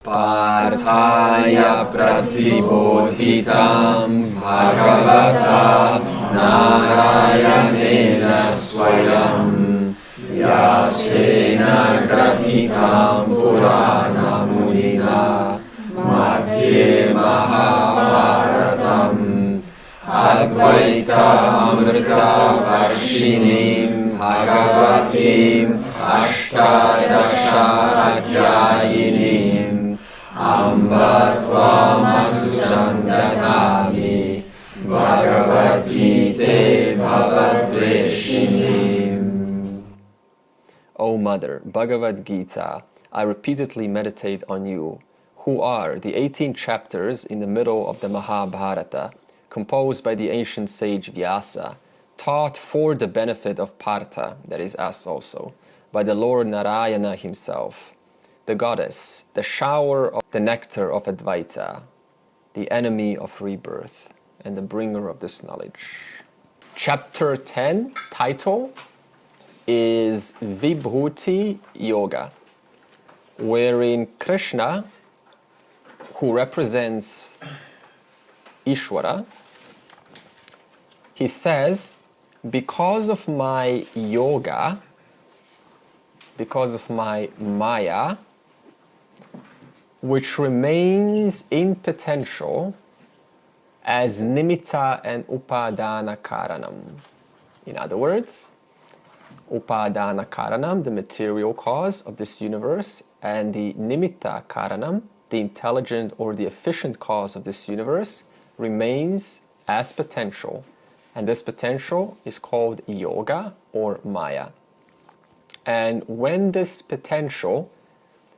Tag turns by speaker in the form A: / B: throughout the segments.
A: Parthaya pratibodhitam bhagavata narayanena swayam yasena gratitam purana munina madhye mahabharatam advaita amrita varshinim bhagavatim ashtadasha adhyayinim Amba tvamasu sandhanami Bhagavad Gita Bhavadveshinim. O Mother, Bhagavad Gita, I repeatedly meditate on you, who are the 18 chapters in the middle of the Mahabharata, composed by the ancient sage Vyasa, taught for the benefit of Partha, that is us also, by the Lord Narayana himself, the goddess, the shower of the nectar of Advaita, the enemy of rebirth, and the bringer of this knowledge. Chapter 10, title, is Vibhuti Yoga, wherein Krishna, who represents Ishwara, he says, because of my yoga, because of my Maya, which remains in potential as nimitta and upadana karanam. In other words, upadana karanam, the material cause of this universe, and the nimitta karanam, the intelligent or the efficient cause of this universe, remains as potential. And this potential is called yoga or Maya. And when this potential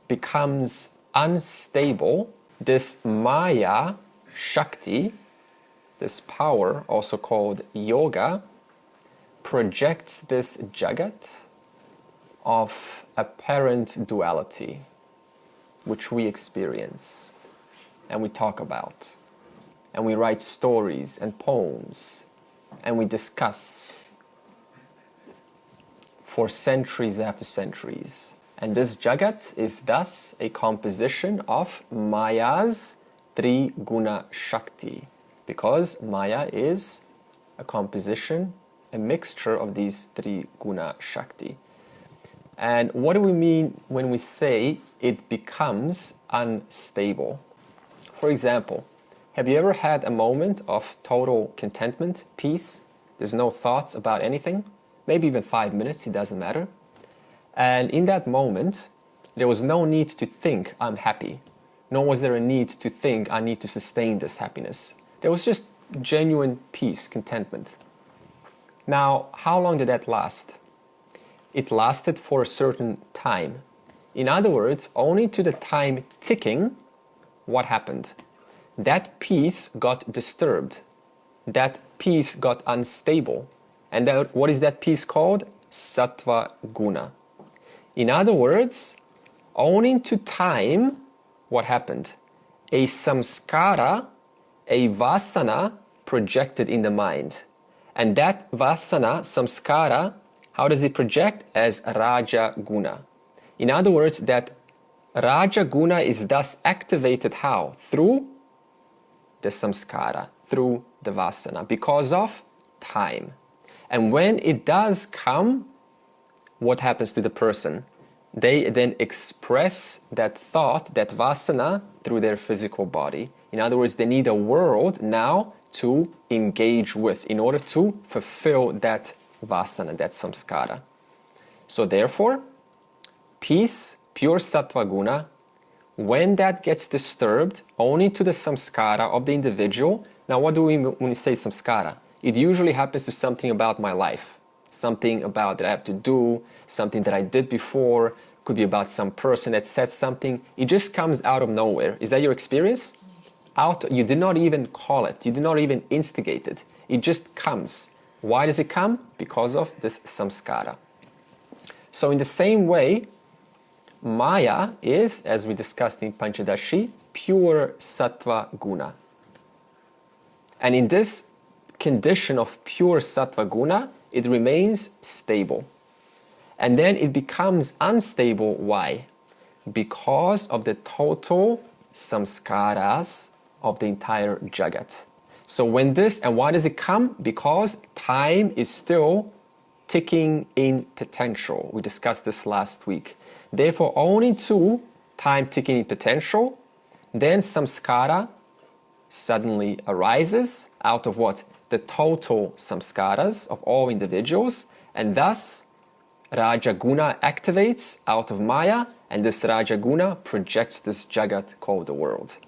A: becomes unstable, this Maya Shakti, this power, also called yoga, projects this Jagat of apparent duality, which we experience and we talk about, and we write stories and poems, and we discuss for centuries after centuries. And this Jagat is thus a composition of Maya's Tri Guna Shakti, because Maya is a composition, a mixture of these Tri Guna Shakti. And what do we mean when we say it becomes unstable? For example, have you ever had a moment of total contentment, peace? There's no thoughts about anything? Maybe even 5 minutes, it doesn't matter. And in that moment, there was no need to think, I'm happy. Nor was there a need to think, I need to sustain this happiness. There was just genuine peace, contentment. Now, how long did that last? It lasted for a certain time. In other words, only to the time ticking, what happened? That peace got disturbed. That peace got unstable. And what is that peace called? Sattva Guna. In other words, owing to time, what happened? A samskara, a vasana projected in the mind. And that vasana, samskara, how does it project? As Raja Guna. In other words, that Raja Guna is thus activated how? Through the samskara, through the vasana, because of time. And when it does come, what happens to the person? They then express that thought, that vasana, through their physical body. In other words, they need a world now to engage with in order to fulfill that vasana, that samskara. So therefore, peace, pure sattva guna, when that gets disturbed only to the samskara of the individual. Now what do we mean when we say samskara? It usually happens to something about my life. Something about that I have to do, something that I did before, could be about some person that said something. It just comes out of nowhere. Is that your experience? You did not even call it. You did not even instigate it. It just comes. Why does it come? Because of this samskara. So in the same way, Maya is, as we discussed in Panchadashi, pure sattva guna. And in this condition of pure sattva guna, it remains stable. And then it becomes unstable. Why? because of the total samskaras of the entire Jagat. So when this, and why does it come? Because time is still ticking in potential. We discussed this last week. Therefore, owing to time ticking in potential, then samskara suddenly arises out of what? The total samskaras of all individuals, and thus Rajaguna activates out of Maya, and this Rajaguna projects this Jagat called the world.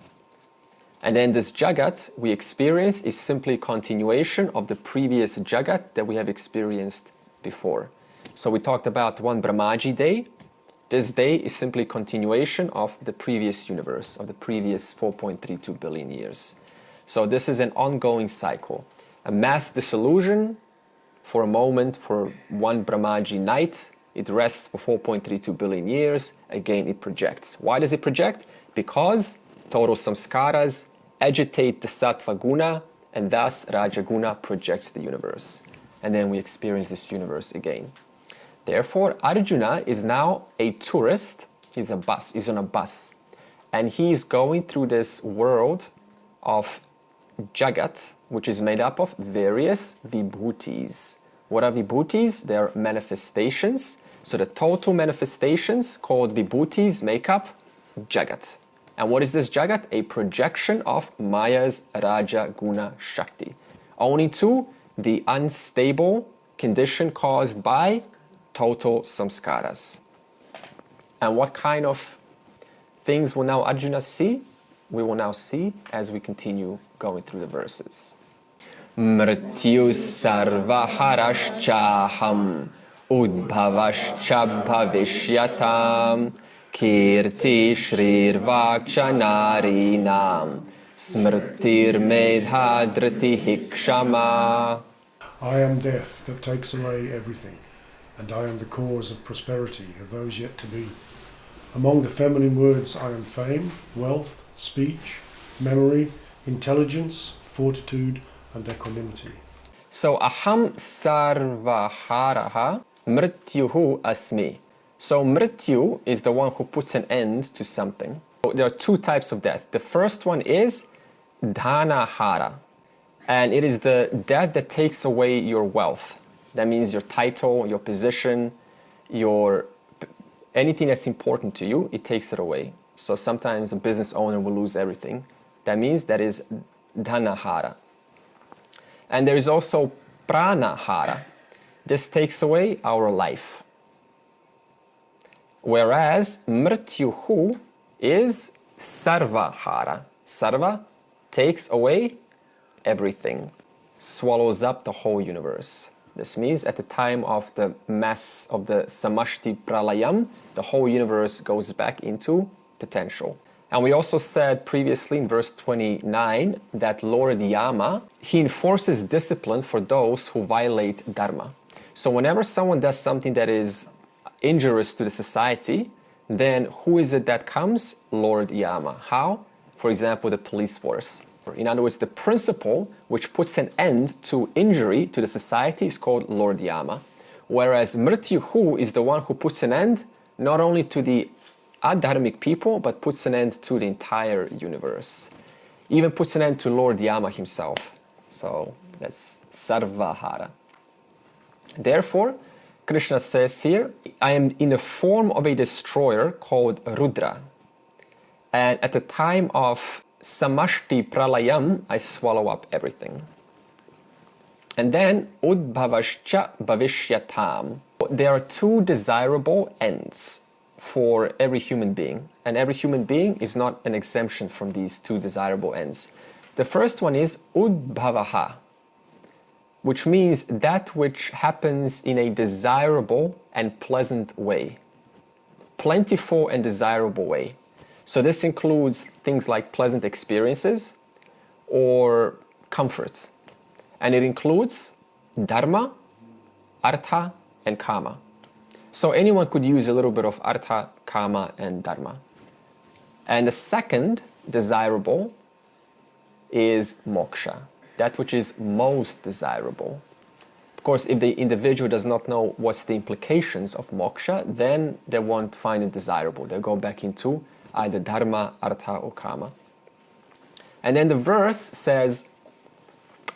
A: And then this Jagat we experience is simply continuation of the previous Jagat that we have experienced before. So we talked about one Brahmaji day. This day is simply continuation of the previous universe, of the previous 4.32 billion years. So this is an ongoing cycle. A mass dissolution for a moment, for one Brahmaji night, it rests for 4.32 billion years. Again, it projects. Why does it project? Because total samskaras agitate the sattva guna, and thus Rajaguna projects the universe. And then we experience this universe again. Therefore, Arjuna is now a tourist. He's on a bus. And he's going through this world of Jagat, which is made up of various vibhutis. What are vibhutis? They're manifestations. So the total manifestations called vibhutis make up Jagat. And what is this Jagat? A projection of Maya's Raja Guna Shakti, owing to the unstable condition caused by total samskaras. And what kind of things will now Arjuna see? We will now see as we continue going through the verses. Mrityu sarvaharashchaham udbhavascha bhavishyatam kirti shrirvakshanarinam smritir medha driti hikshama.
B: I am death that takes away everything, and I am the cause of prosperity of those yet to be. Among the feminine words I am fame, wealth, speech, memory, intelligence, fortitude, and equanimity.
A: So aham sarvaharaha mrityuhu asmi. So mrityu is the one who puts an end to something. So there are two types of death. The first one is dhanahara, and it is the death that takes away your wealth. That means your title, your position, anything that's important to you, it takes it away. So sometimes a business owner will lose everything. That means that is dhanahara. And there is also pranahara. This takes away our life. Whereas mrityuhu is sarvahara. Sarva takes away everything, swallows up the whole universe. This means at the time of the mass of the samashti pralayam, the whole universe goes back into potential. And we also said previously in verse 29 that Lord Yama, he enforces discipline for those who violate dharma. So whenever someone does something that is injurious to the society, then who is it that comes? Lord Yama. How? For example, the police force. In other words, the principle which puts an end to injury to the society is called Lord Yama. Whereas Mrityuhu is the one who puts an end not only to the adharmic people, but puts an end to the entire universe. Even puts an end to Lord Yama himself. So that's Sarvahara. Therefore, Krishna says here, I am in the form of a destroyer called Rudra. And at the time of Samashti Pralayam, I swallow up everything. And then Udbhavascha Bhavishyatam. There are two desirable ends for every human being. And every human being is not an exemption from these two desirable ends. The first one is Udbhavaha, which means that which happens in a desirable and pleasant way. Plentiful and desirable way. So this includes things like pleasant experiences or comfort. And it includes dharma, artha, and kama. So anyone could use a little bit of artha, kama, and dharma. And the second desirable is moksha, that which is most desirable. Of course, if the individual does not know what's the implications of moksha, then they won't find it desirable. They'll go back into either dharma, artha, or kama. And then the verse says,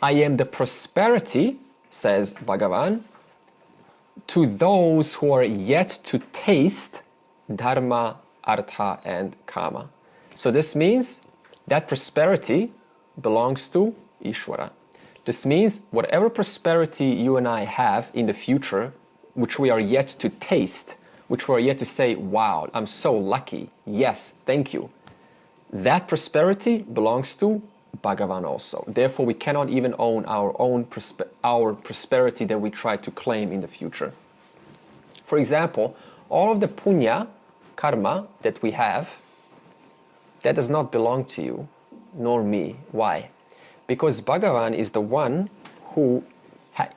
A: I am the prosperity, says Bhagavan, to those who are yet to taste dharma, artha, and kama. So this means that prosperity belongs to Ishwara. This means whatever prosperity you and I have in the future, which we are yet to taste, which we are yet to say, wow, I'm so lucky, yes, thank you. That prosperity belongs to Bhagavan also. Therefore, we cannot even own our prosperity that we try to claim in the future. For example, all of the punya, karma that we have, that does not belong to you, nor me. Why? Because Bhagavan is the one who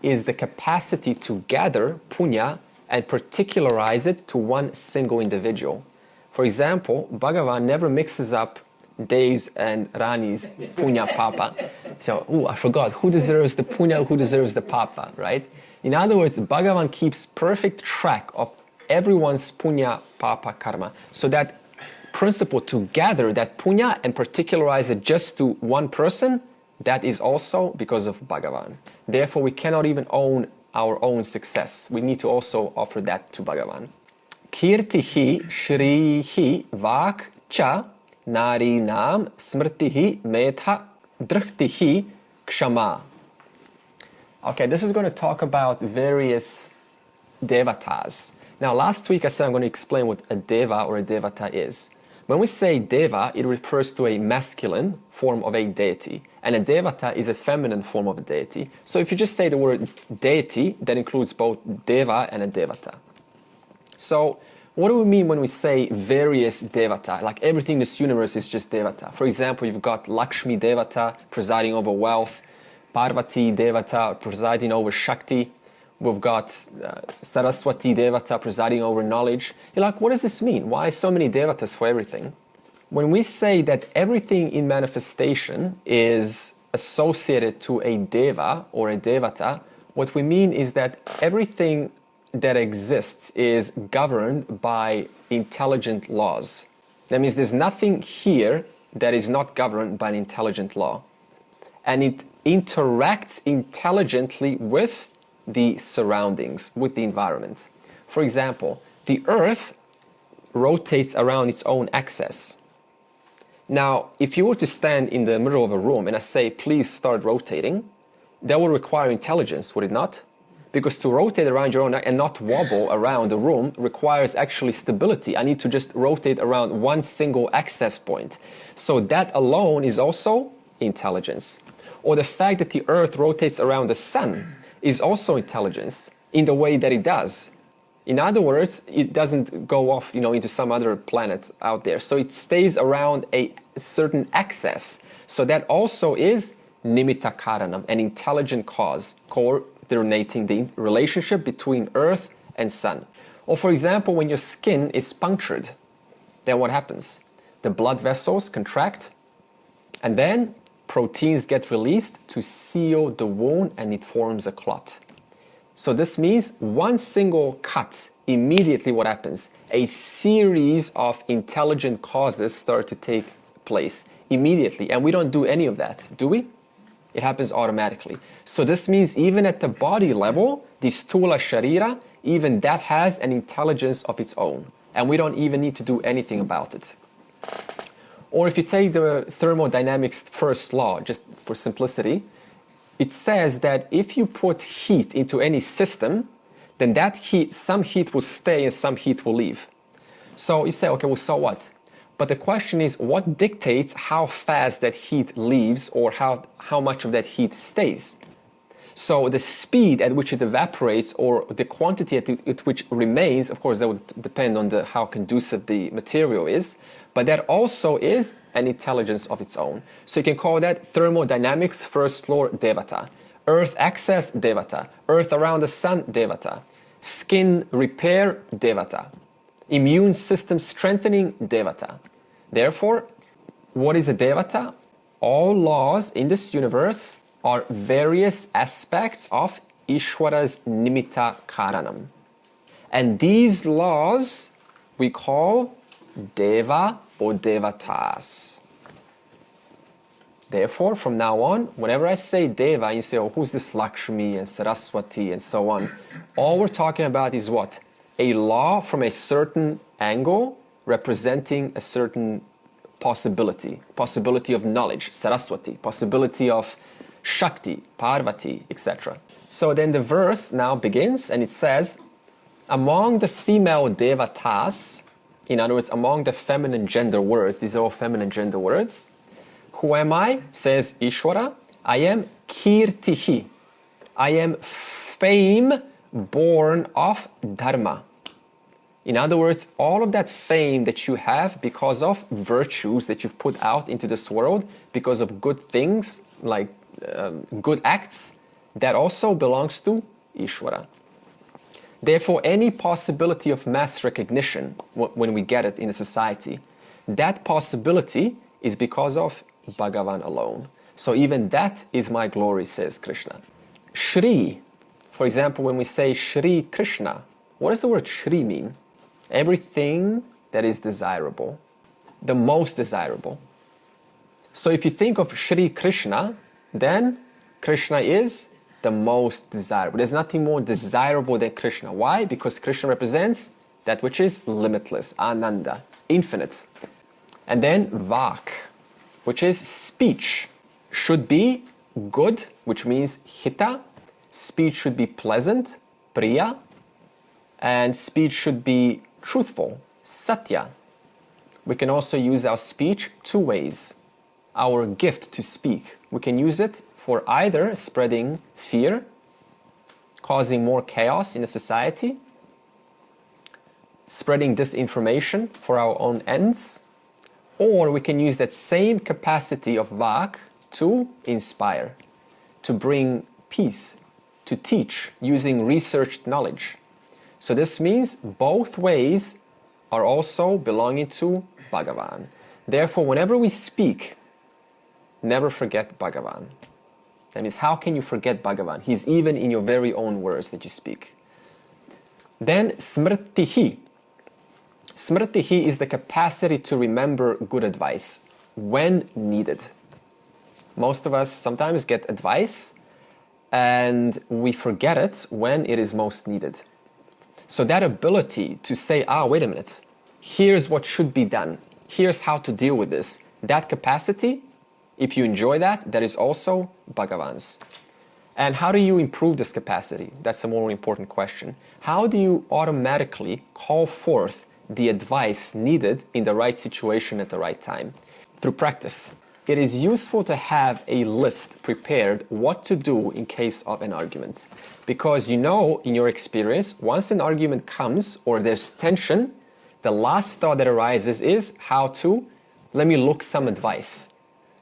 A: is the capacity to gather punya and particularize it to one single individual. For example, Bhagavan never mixes up Dev's and Rani's punya papa. So, I forgot, who deserves the punya, who deserves the papa, right? In other words, Bhagavan keeps perfect track of everyone's punya papa karma. So that principle to gather that punya and particularize it just to one person, that is also because of Bhagavan. Therefore, we cannot even own our own success. We need to also offer that to Bhagavan. Kirtihi shrihi vak cha narinam smrtihi metha drihtihi kshama. Okay, this is going to talk about various devatas. Now, last week I said I'm going to explain what a deva or a devata is. When we say deva, it refers to a masculine form of a deity, and a devata is a feminine form of a deity. So if you just say the word deity, that includes both deva and a devata. So what do we mean when we say various devata? Like everything in this universe is just devata. For example, you've got Lakshmi devata presiding over wealth, Parvati devata presiding over Shakti, we've got Saraswati devata presiding over knowledge. You're like, what does this mean? Why so many devatas for everything? When we say that everything in manifestation is associated to a deva or a devata, what we mean is that everything that exists is governed by intelligent laws. That means there's nothing here that is not governed by an intelligent law. And it interacts intelligently with the surroundings, with the environment. For example, the earth rotates around its own axis. Now, if you were to stand in the middle of a room and I say, please start rotating, that would require intelligence, would it not? Because to rotate around your own and not wobble around the room requires actually stability. I need to just rotate around one single access point. So that alone is also intelligence. Or the fact that the earth rotates around the sun is also intelligence in the way that it does. In other words, it doesn't go off, into some other planet out there. So it stays around a certain axis. So that also is nimitta karanam, an intelligent cause, coordinating the relationship between earth and sun. Or for example, when your skin is punctured, then what happens? The blood vessels contract, and then proteins get released to seal the wound and it forms a clot. So this means one single cut, immediately what happens? A series of intelligent causes start to take place immediately. And we don't do any of that, do we? It happens automatically. So this means even at the body level, the stula sharira, even that has an intelligence of its own. And we don't even need to do anything about it. Or if you take the thermodynamics first law, just for simplicity, it says that if you put heat into any system, then that heat, some heat will stay and some heat will leave. So you say, okay, well, so what? But the question is, what dictates how fast that heat leaves or how much of that heat stays? So the speed at which it evaporates or the quantity at which remains, of course, that would depend on how conducive the material is. But that also is an intelligence of its own. So you can call that thermodynamics first law devata. Earth access devata. Earth around the sun devata. Skin repair devata. Immune system strengthening devata. Therefore, what is a devata? All laws in this universe are various aspects of Ishwara's nimitta karanam. And these laws we call deva or devatas. Therefore, from now on, whenever I say deva, and you say, oh, who's this Lakshmi and Saraswati and so on, all we're talking about is what? A law from a certain angle representing a certain possibility of knowledge, Saraswati, possibility of Shakti, Parvati, etc. So then the verse now begins and it says, among the female devatas, in other words, among the feminine gender words, these are all feminine gender words, who am I? Says Ishwara, I am kirtihi. I am fame born of dharma. In other words, all of that fame that you have because of virtues that you've put out into this world, because of good things, like good acts, that also belongs to Ishwara. Therefore, any possibility of mass recognition, when we get it in a society, that possibility is because of Bhagavan alone. So even that is my glory, says Krishna. Shri, for example, when we say Shri Krishna, what does the word Shri mean? Everything that is desirable, the most desirable. So if you think of Shri Krishna, then Krishna is the most desirable. There's nothing more desirable than Krishna. Why? Because Krishna represents that which is limitless, Ananda, infinite. And then Vak, which is speech, should be good, which means hita. Speech should be pleasant, priya. And speech should be truthful, satya. We can also use our speech two ways. Our gift to speak, we can use it for either spreading fear, causing more chaos in a society, spreading disinformation for our own ends, or we can use that same capacity of Vak to inspire, to bring peace, to teach using researched knowledge. So this means both ways are also belonging to Bhagavan. Therefore, whenever we speak, never forget Bhagavan. That means, how can you forget Bhagavan? He's even in your very own words that you speak. Then smrtihi. Smrtihi is the capacity to remember good advice when needed. Most of us sometimes get advice and we forget it when it is most needed. So that ability to say, wait a minute, here's what should be done. Here's how to deal with this. That capacity, if you enjoy that, that is also Bhagavan's. And how do you improve this capacity? That's a more important question. How do you automatically call forth the advice needed in the right situation at the right time? Through practice. It is useful to have a list prepared what to do in case of an argument. Because you know, in your experience, once an argument comes or there's tension, the last thought that arises is how to, let me look some advice.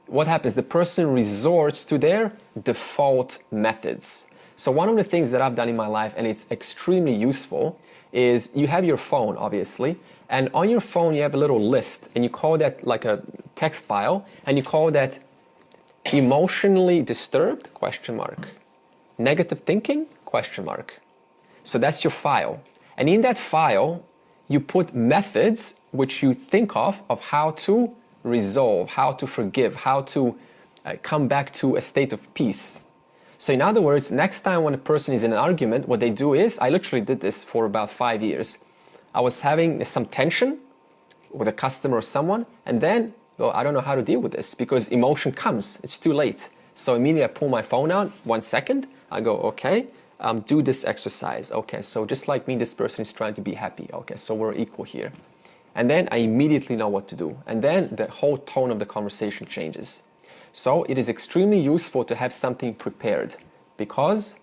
A: What happens? The person resorts to their default methods. So one of the things that I've done in my life, and it's extremely useful, is you have your phone, obviously, and on your phone you have a little list, and you call that like a text file, and you call that emotionally disturbed, ? Negative thinking, ? So that's your file. And in that file, you put methods which you think of how to resolve, how to forgive, how to come back to a state of peace. So in other words, next time when a person is in an argument, what they do is, I literally did this for about 5 years. I was having some tension with a customer or someone, and then, well, I don't know how to deal with this because emotion comes, it's too late. So immediately I pull my phone out, 1 second, I go, okay, do this exercise. Okay, so just like me, this person is trying to be happy. Okay, so we're equal here. And then I immediately know what to do. And then the whole tone of the conversation changes. So it is extremely useful to have something prepared because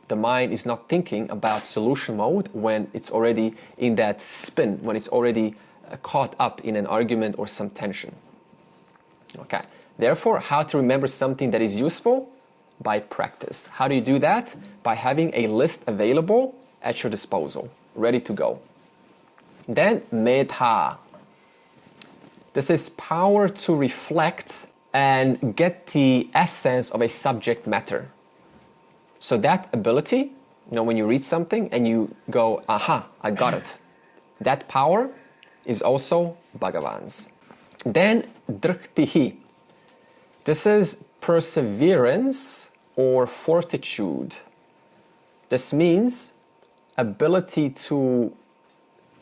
A: the mind is not thinking about solution mode when it's already in that spin, when it's already caught up in an argument or some tension. Okay. Therefore, how to remember something that is useful? By practice. How do you do that? By having a list available at your disposal, ready to go. Then medha. This is power to reflect and get the essence of a subject matter. So that ability, when you read something and you go, aha, I got it. That power is also Bhagavan's. Then driktihi. This is perseverance or fortitude. This means ability to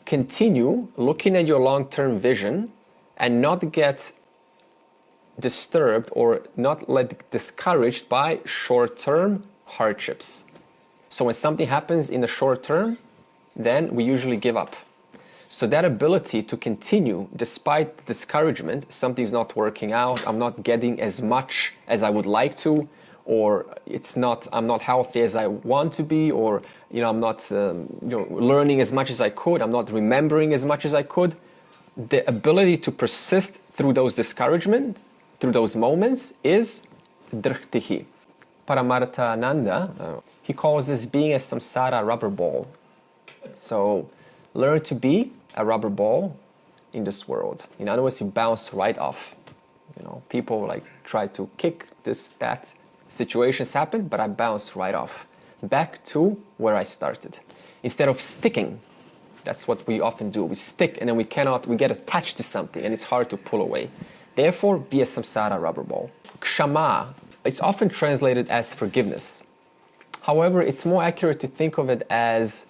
A: continue looking at your long-term vision and not get disturbed or not let discouraged by short-term hardships. So when something happens in the short term, then we usually give up. So that ability to continue despite discouragement, something's not working out, I'm not getting as much as I would like to, or I'm not healthy as I want to be, or I'm not learning as much as I could, I'm not remembering as much as I could. The ability to persist through those discouragements, through those moments, is driktihi. Paramarthananda, he calls this being a samsara rubber ball. So learn to be a rubber ball in this world. In other words, you bounce right off. People try to kick that situations happen, but I bounce right off. Back to where I started. Instead of sticking, that's what we often do. We stick and then we get attached to something and it's hard to pull away. Therefore, be a samsara rubber ball. Kshama, it's often translated as forgiveness. However, it's more accurate to think of it as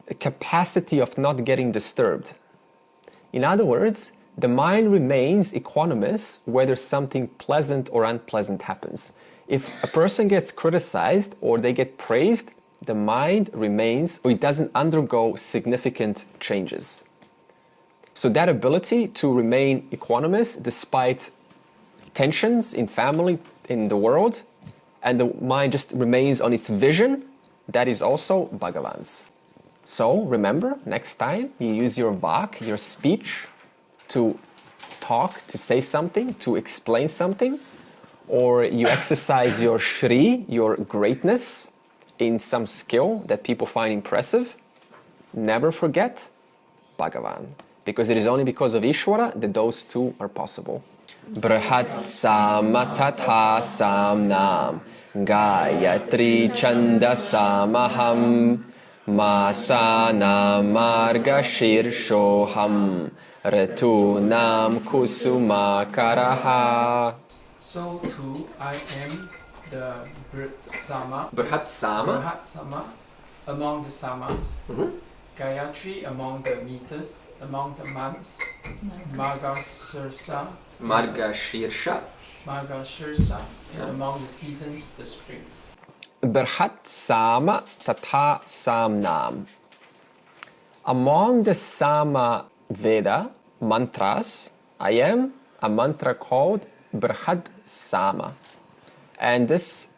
A: a capacity of not getting disturbed. In other words, the mind remains equanimous whether something pleasant or unpleasant happens. If a person gets criticized or they get praised, the mind remains, or it doesn't undergo significant changes. So that ability to remain equanimous despite tensions in family, in the world, and the mind just remains on its vision, that is also Bhagavan's. So remember, next time you use your vak, your speech, to talk, to say something, to explain something, or you exercise your Shri, your greatness, in some skill that people find impressive, never forget Bhagavan. Because it is only because of Ishwara that those two are possible. Brahat Samatatha Samnam Gayatri Chanda Samaham Masana Marga Shirshoham Retunam Kusuma Karaha.
C: So too, I am the Sama.
A: Brahat Sama?
C: Brahat Sama among the Samas. Gayatri among the meters, among the months. Margashirsha.
A: Margashirsha.
C: Margashirsha. And among the seasons, the spring.
A: Brahat Sama Tatha Samnam. Among the Sama Veda mantras, I am a mantra called Brahat Sama. And this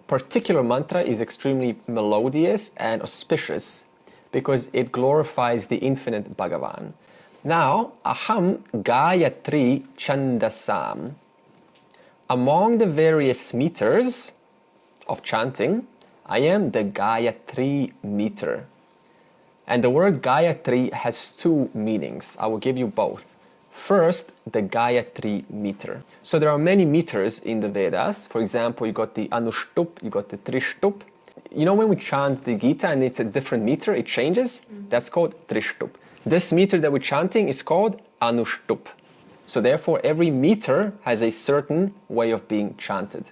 A: particular mantra is extremely melodious and auspicious because it glorifies the infinite Bhagavan. Now, Aham Gayatri Chandasam. Among the various meters of chanting, I am the Gayatri meter. And the word Gayatri has two meanings. I will give you both. First, the Gayatri meter. So there are many meters in the Vedas. For example, you got the Anushtup, you got the Trishtup. When we chant the Gita and it's a different meter, it changes? That's called Trishtup. This meter that we're chanting is called Anushtup. So therefore, every meter has a certain way of being chanted.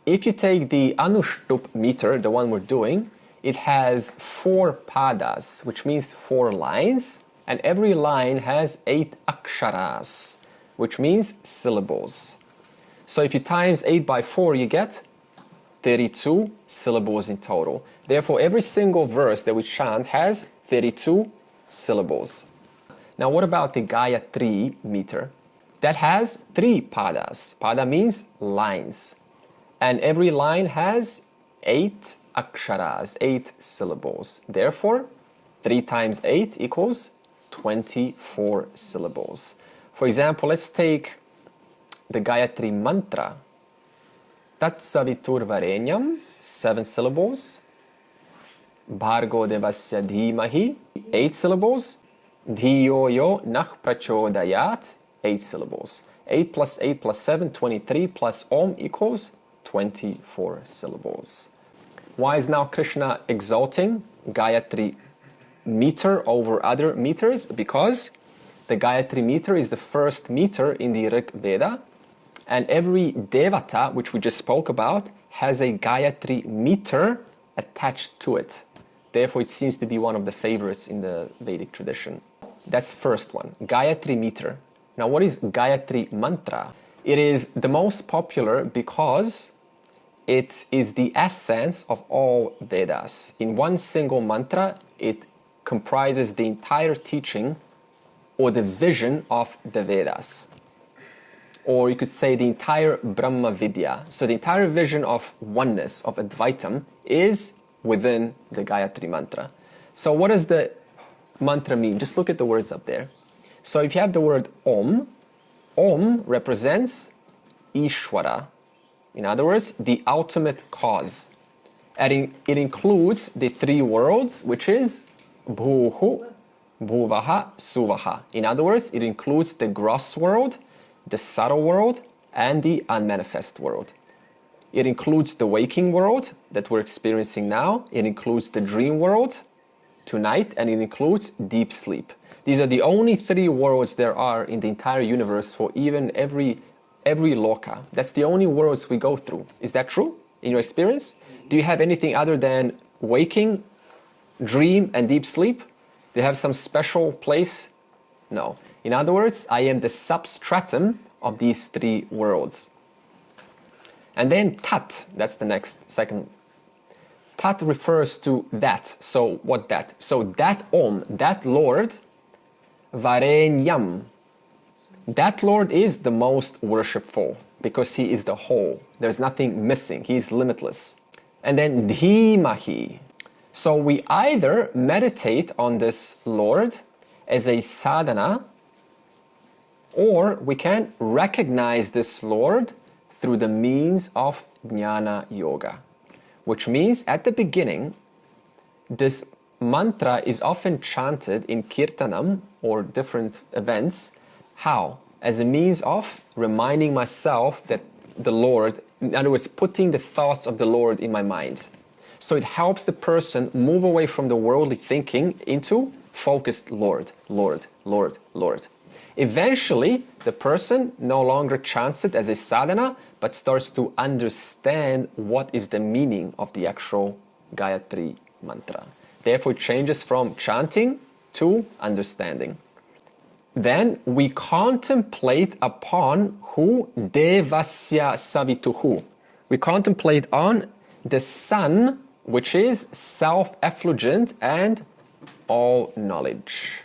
A: If you take the Anushtup meter, the one we're doing, it has 4 padas, which means 4 lines, and every line has 8 aksharas, which means syllables. So if you times 8 by 4, you get 32 syllables in total. Therefore, every single verse that we chant has 32 syllables. Now, what about the Gayatri meter? That has 3 padas. Pada means lines. And every line has 8 aksharas, 8 syllables. Therefore, 3 times 8 equals 24 syllables. For example, let's take the Gayatri-Mantra. Tatsavitur Varenyam, 7 syllables. Bhargo Devasya Dhimahi, 8 syllables. Dhiyo yo nah prachodayat, 8 syllables. 8 plus 8 plus 7, 23 plus Om equals 24 syllables. Why is now Krishna exalting Gayatri meter over other meters? Because the Gayatri meter is the first meter in the Rig Veda, and every devata, which we just spoke about, has a Gayatri meter attached to it. Therefore, it seems to be one of the favorites in the Vedic tradition. That's the first one, Gayatri meter. Now, what is Gayatri-Mantra? It is the most popular because it is the essence of all Vedas. In one single mantra, it comprises the entire teaching or the vision of the Vedas. Or you could say the entire Brahma Vidya. So the entire vision of oneness, of Advaitam, is within the Gayatri Mantra. So what does the mantra mean? Just look at the words up there. So if you have the word Om, Om represents Ishwara. In other words, the ultimate cause. And it includes the three worlds, which is Bhuhu, Bhuvaha, Suvaha. In other words, it includes the gross world, the subtle world, and the unmanifest world. It includes the waking world that we're experiencing now. It includes the dream world tonight, and it includes deep sleep. These are the only three worlds there are in the entire universe for even every loka. That's the only worlds we go through. Is that true in your experience? Do you have anything other than waking, dream, and deep sleep? Do you have some special place? No. In other words, I am the substratum of these three worlds. And then Tat, that's the second. Tat refers to that. So what that? So that Om, that Lord, Varenyam, that Lord is the most worshipful because He is the whole. There's nothing missing. He is limitless. And then Dhimahi. So we either meditate on this Lord as a sadhana, or we can recognize this Lord through the means of Jnana Yoga. Which means at the beginning, this mantra is often chanted in kirtanam or different events. How? As a means of reminding myself that the Lord, in other words, putting the thoughts of the Lord in my mind. So it helps the person move away from the worldly thinking into focused Lord, Lord, Lord, Lord. Eventually, the person no longer chants it as a sadhana, but starts to understand what is the meaning of the actual Gayatri mantra. Therefore, it changes from chanting to understanding. Then we contemplate upon who devasya savituhu. We contemplate on the sun, which is self-effulgent and all knowledge.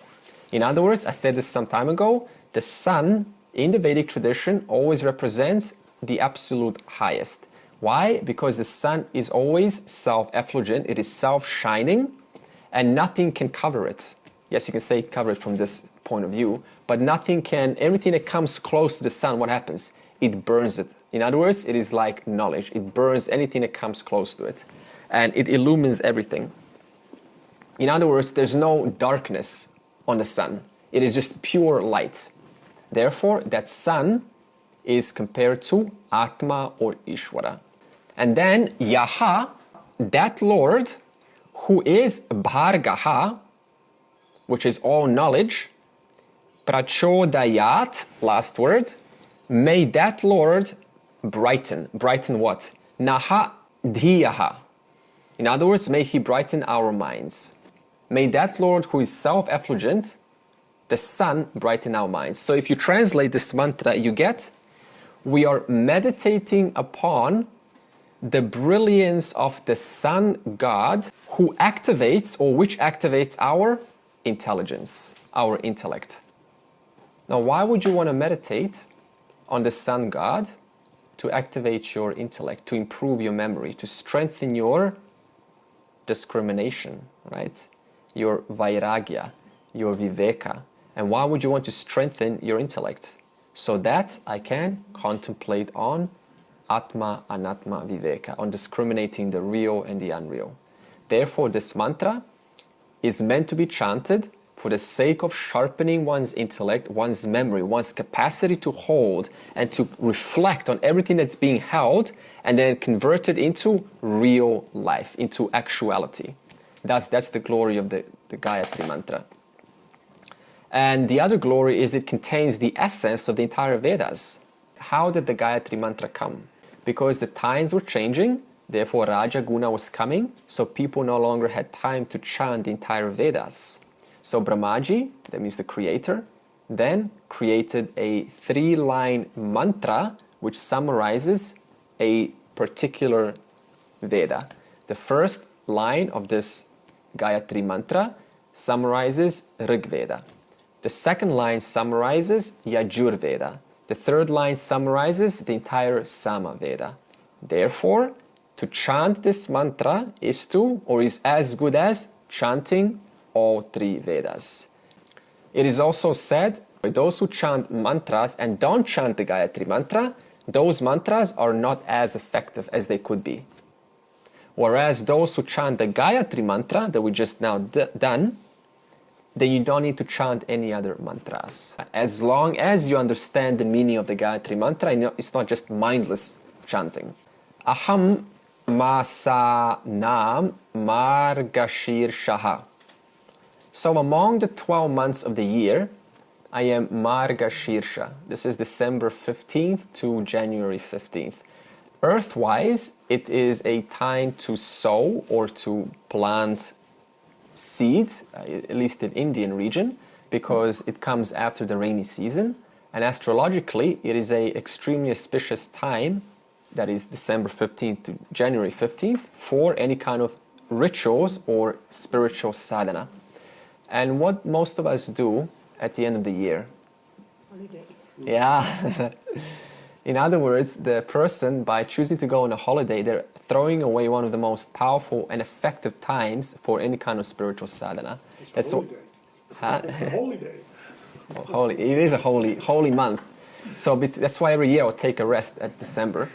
A: In other words, I said this some time ago, the sun in the Vedic tradition always represents the absolute highest. Why? Because the sun is always self-effulgent, it is self-shining, and nothing can cover it. Yes, you can say cover it from this point of view, but nothing can, everything that comes close to the sun, what happens? It burns it. In other words, it is like knowledge. It burns anything that comes close to it. And it illumines everything. In other words, there's no darkness on the sun. It is just pure light. Therefore, that sun is compared to Atma or Ishwara. And then Yaha, that Lord who is Bhargaha, which is all knowledge, Prachodayat, last word, may that Lord brighten. Brighten what? Naha Dhiyaha. In other words, may He brighten our minds. May that Lord who is self-effulgent, the sun, brighten our minds. So if you translate this mantra, you get, we are meditating upon the brilliance of the sun God who activates, or which activates our intelligence, our intellect. Now, why would you want to meditate on the sun God? To activate your intellect, to improve your memory, to strengthen your discrimination, right? Your vairagya, your viveka. And why would you want to strengthen your intellect? So that I can contemplate on Atma, Anatma, Viveka, on discriminating the real and the unreal. Therefore, this mantra is meant to be chanted for the sake of sharpening one's intellect, one's memory, one's capacity to hold and to reflect on everything that's being held and then convert it into real life, into actuality. That's the glory of the Gayatri-Mantra. And the other glory is it contains the essence of the entire Vedas. How did the Gayatri-Mantra come? Because the times were changing, therefore Raja Guna was coming, so people no longer had time to chant the entire Vedas. So Brahmaji, that means the creator, then created a 3-line mantra which summarizes a particular Veda. The first line of this Gayatri Mantra summarizes Rig Veda. The second line summarizes Yajur Veda. The third line summarizes the entire Sama Veda. Therefore, to chant this mantra is as good as chanting all 3 Vedas. It is also said, those who chant mantras and don't chant the Gayatri Mantra, those mantras are not as effective as they could be. Whereas those who chant the Gayatri Mantra that we just now done, then you don't need to chant any other mantras. As long as you understand the meaning of the Gayatri Mantra, it's not just mindless chanting. Aham masa nam margashir shaha. So among the 12 months of the year, I am Margashirsha. This is December 15th to January 15th. Earth-wise, it is a time to sow or to plant seeds, at least in Indian region, because it comes after the rainy season. And astrologically, it is a extremely auspicious time, that is December 15th to January 15th, for any kind of rituals or spiritual sadhana. And what most of us do at the end of the year?
D: Holiday.
A: Yeah. In other words, the person, by choosing to go on a holiday, they're throwing away one of the most powerful and effective times for any kind of spiritual sadhana.
B: It's a holy day.
A: Huh?
B: It's a holy day.
A: It is a holy month. So that's why every year I'll take a rest at December,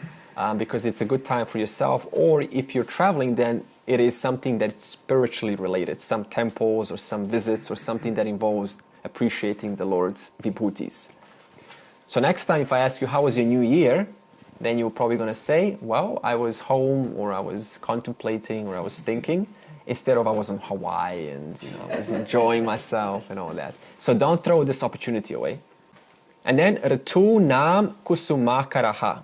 A: because it's a good time for yourself. Or if you're traveling, then it is something that's spiritually related, some temples or some visits or something that involves appreciating the Lord's vibhutis. So next time if I ask you, how was your new year? Then you're probably going to say, well, I was home, or I was contemplating, or I was thinking, instead of I was in Hawaii and I was enjoying myself and all that. So don't throw this opportunity away. And then Ritu Nam Kusumakaraha.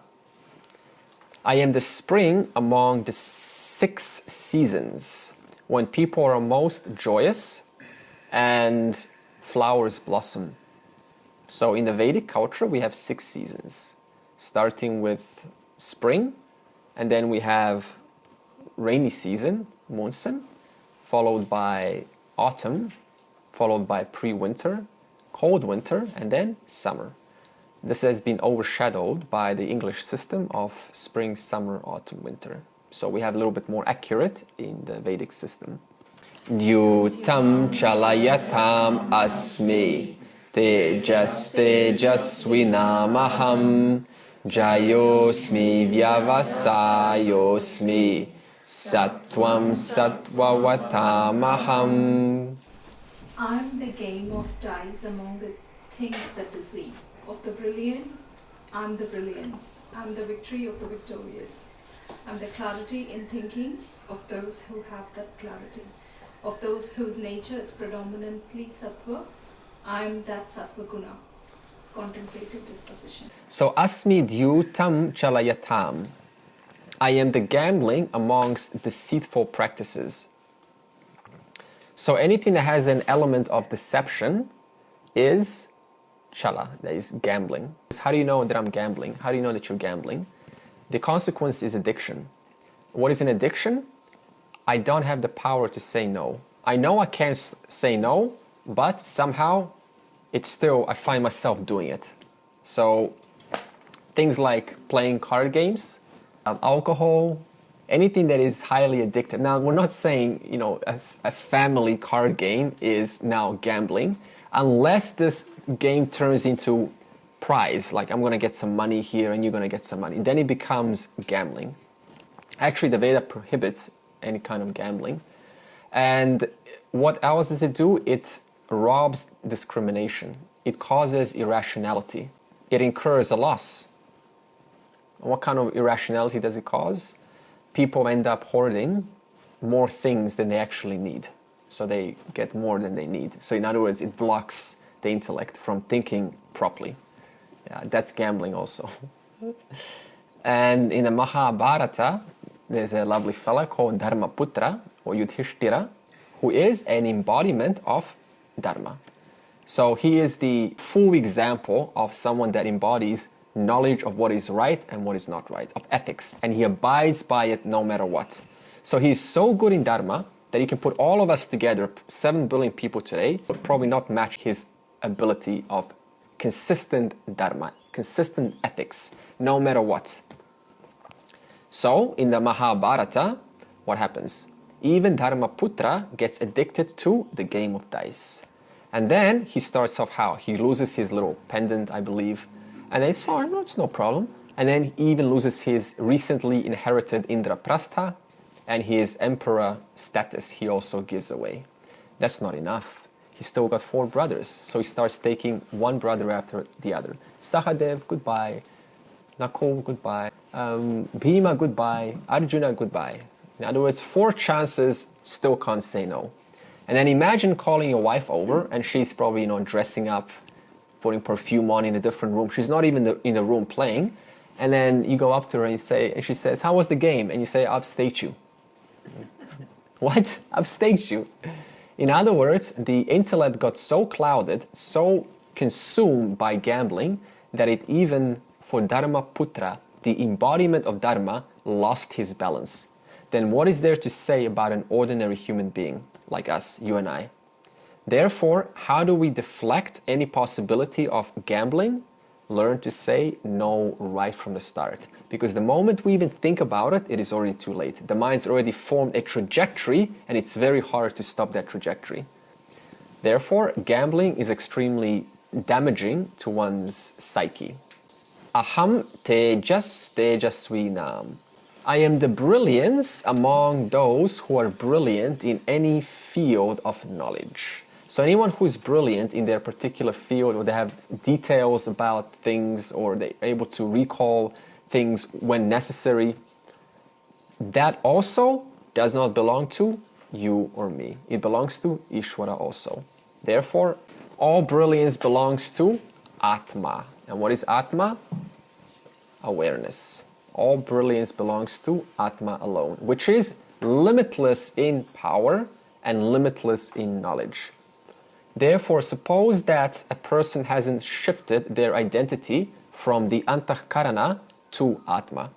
A: I am the spring among the 6 seasons, when people are most joyous and flowers blossom. So in the Vedic culture, we have 6 seasons, starting with spring, and then we have rainy season, monsoon, followed by autumn, followed by pre-winter, cold winter, and then summer. This has been overshadowed by the English system of spring, summer, autumn, winter. So we have a little bit more accurate in the Vedic system. Dyutam chalayatam asmi tejas tejasvinamaham jayosmi vyavasayosmi sattvam sattvavatamaham.
D: I'm the game of dice among the things that deceive. Of the brilliant, I'm the brilliance. I'm the victory of the victorious. I'm the clarity in thinking of those who have that clarity. Of those whose nature is predominantly sattva, I'm that sattva guna, contemplative disposition.
A: So asmi dyutam chalayatam. I am the gambling amongst deceitful practices. So anything that has an element of deception is chala, that is gambling. How do you know that I'm gambling? How do you know that you're gambling? The consequence is addiction. What is an addiction? I don't have the power to say no. I know I can't say no, but somehow I find myself doing it. So things like playing card games, alcohol, anything that is highly addictive. Now, we're not saying, a family card game is now gambling, unless this game turns into prize, like I'm going to get some money here and you're going to get some money. Then it becomes gambling. Actually, the Veda prohibits any kind of gambling. And what else does it do? It robs discrimination. It causes irrationality. It incurs a loss. What kind of irrationality does it cause? People end up hoarding more things than they actually need. So they get more than they need. So in other words, it blocks the intellect from thinking properly. Yeah, that's gambling also. And in the Mahabharata, there's a lovely fella called Dharmaputra or Yudhishthira, who is an embodiment of Dharma. So he is the full example of someone that embodies knowledge of what is right and what is not right, of ethics, and he abides by it no matter what. So he is so good in Dharma that he can put all of us together, 7 billion people today, but probably not match his ability of consistent Dharma, consistent ethics, no matter what. So in the Mahabharata, what happens? Even Dharmaputra gets addicted to the game of dice. And then he starts off how? He loses his little pendant, I believe. And then it's fine, no, it's no problem. And then he even loses his recently inherited Indraprastha, and his emperor status he also gives away. That's not enough. He's still got 4 brothers. So he starts taking one brother after the other. Sahadev, goodbye. Nakul, goodbye. Bhima, goodbye. Arjuna, goodbye. In other words, 4 chances, still can't say no. And then imagine calling your wife over, and she's probably, dressing up, putting perfume on in a different room. She's not even in the room playing. And then you go up to her and she says, how was the game? And you say, I've staked you. What? I've staked you. In other words, the intellect got so clouded, so consumed by gambling, that it even, for Dharmaputra, the embodiment of Dharma, lost his balance. Then what is there to say about an ordinary human being like us, you and I? Therefore, how do we deflect any possibility of gambling? Learn to say no right from the start. Because the moment we even think about it, it is already too late. The mind's already formed a trajectory, and it's very hard to stop that trajectory. Therefore, gambling is extremely damaging to one's psyche. Aham tejas tejasvinam. I am the brilliance among those who are brilliant in any field of knowledge. So anyone who is brilliant in their particular field, or they have details about things, or they're able to recall things when necessary, that also does not belong to you or me. It belongs to Ishwara also. Therefore, all brilliance belongs to Atma. And what is Atma? Awareness. All brilliance belongs to Atma alone, which is limitless in power and limitless in knowledge. Therefore, suppose that a person hasn't shifted their identity from the Antahkarana to Atma.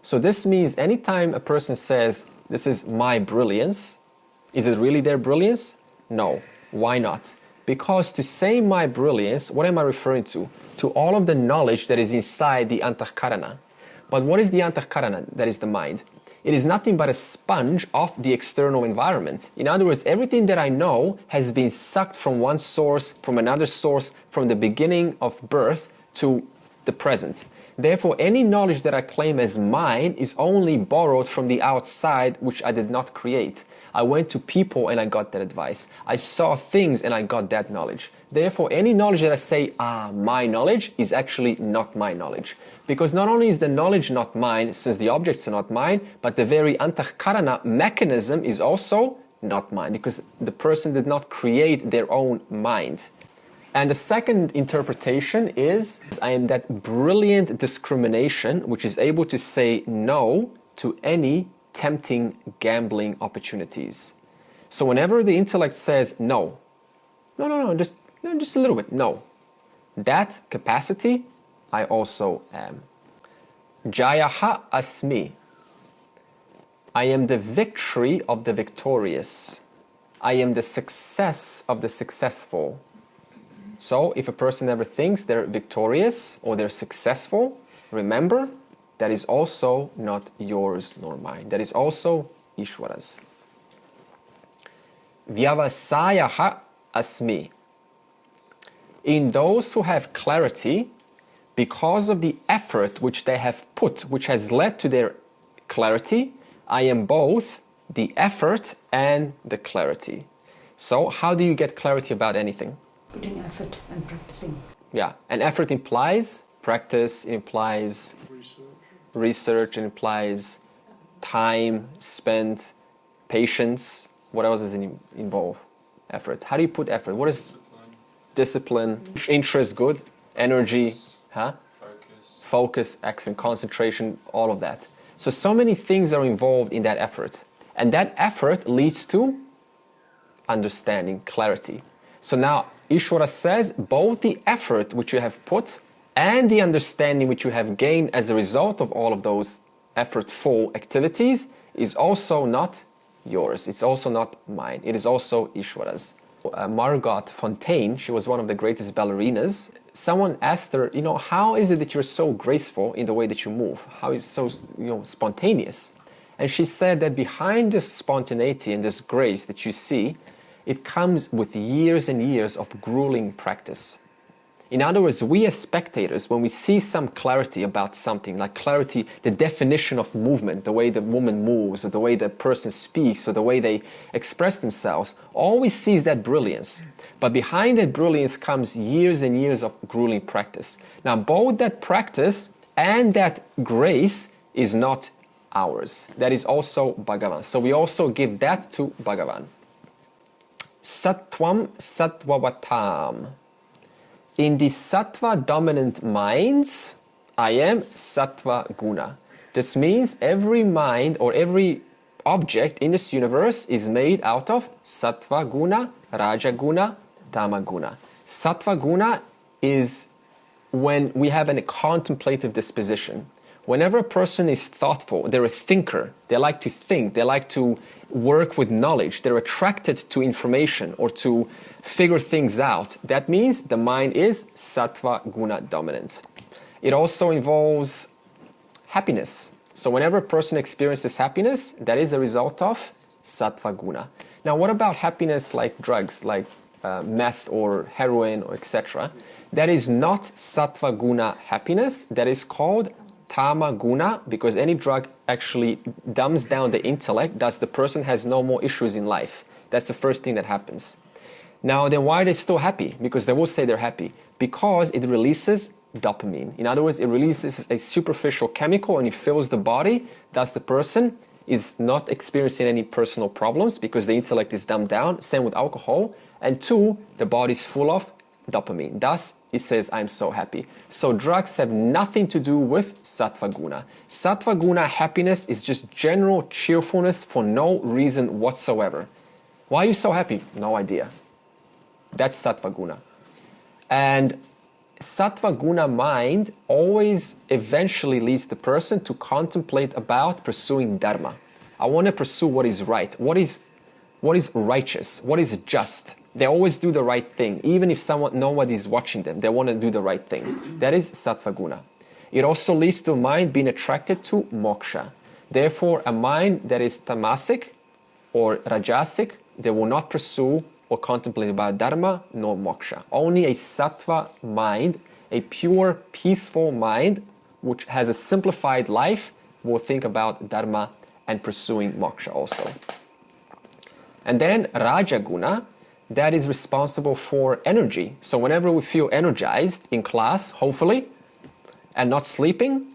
A: So this means anytime a person says, this is my brilliance, is it really their brilliance? No. Why not? Because to say my brilliance, what am I referring to? To all of the knowledge that is inside the Antahkarana. But what is the Antahkarana? That is the mind. It is nothing but a sponge of the external environment. In other words, everything that I know has been sucked from one source, from another source, from the beginning of birth to the present. Therefore, any knowledge that I claim as mine is only borrowed from the outside, which I did not create. I went to people and I got that advice. I saw things and I got that knowledge. Therefore, any knowledge that I say, my knowledge, is actually not my knowledge. Because not only is the knowledge not mine, since the objects are not mine, but the very Antahkarana mechanism is also not mine, because the person did not create their own mind. And the second interpretation is, I am that brilliant discrimination which is able to say no to any tempting gambling opportunities. So whenever the intellect says no, just a little bit, no. That capacity, I also am. Jayaha asmi. I am the victory of the victorious. I am the success of the successful. So if a person ever thinks they're victorious or they're successful, remember, that is also not yours nor mine. That is also Ishwara's. Vyavasayaha asmi. In those who have clarity, because of the effort which they have put, which has led to their clarity, I am both the effort and the clarity. So how do you get clarity about anything?
E: Putting effort and practicing.
A: Yeah, and effort implies practice, it implies research, it implies time spent, patience. What else does it involve? Effort. How do you put effort? What is discipline? Interest, good. Energy, huh? Focus, excellent. Concentration, all of that. So many things are involved in that effort. And that effort leads to understanding, clarity. So now Ishwara says both the effort which you have put and the understanding which you have gained as a result of all of those effortful activities is also not yours. It's also not mine. It is also Ishwara's. Margot Fontaine, she was one of the greatest ballerinas. Someone asked her, how is it that you're so graceful in the way that you move? How is it so, spontaneous? And she said that behind this spontaneity and this grace that you see, it comes with years and years of grueling practice. In other words, we as spectators, when we see some clarity about something, like clarity, the definition of movement, the way the woman moves, or the way the person speaks, or the way they express themselves, all we see is that brilliance. But behind that brilliance comes years and years of grueling practice. Now, both that practice and that grace is not ours. That is also Bhagavan. So we also give that to Bhagavan. Sattvam sattvavatam. In the sattva dominant minds, I am sattva guna. This means every mind or every object in this universe is made out of sattva guna, raja guna, tama guna. Sattva guna is when we have a contemplative disposition. Whenever a person is thoughtful, they're a thinker, they like to think, they like to work with knowledge, they're attracted to information or to figure things out. That means the mind is sattva guna dominant. It also involves happiness. So whenever a person experiences happiness, that is a result of sattva guna. Now what about happiness like drugs, like meth or heroin or etc.? That is not sattva guna happiness, that is called tama guna, because any drug actually dumbs down the intellect, thus the person has no more issues in life. That's the first thing that happens. Now then why are they still happy? Because they will say they're happy. Because it releases dopamine. In other words, it releases a superficial chemical and it fills the body, thus the person is not experiencing any personal problems because the intellect is dumbed down. Same with alcohol. And two, the body is full of dopamine. Thus, it says, I'm so happy. So drugs have nothing to do with sattva guna. Sattva guna happiness is just general cheerfulness for no reason whatsoever. Why are you so happy? No idea. That's sattva guna. And sattva guna mind always eventually leads the person to contemplate about pursuing dharma. I want to pursue what is right, what is righteous, what is just. They always do the right thing. Even if nobody is watching them, they want to do the right thing. That is sattva guna. It also leads to a mind being attracted to moksha. Therefore, a mind that is tamasic or rajasic, they will not pursue or contemplate about dharma nor moksha. Only a sattva mind, a pure, peaceful mind, which has a simplified life, will think about dharma and pursuing moksha also. And then raja guna, that is responsible for energy. So whenever we feel energized in class, hopefully, and not sleeping,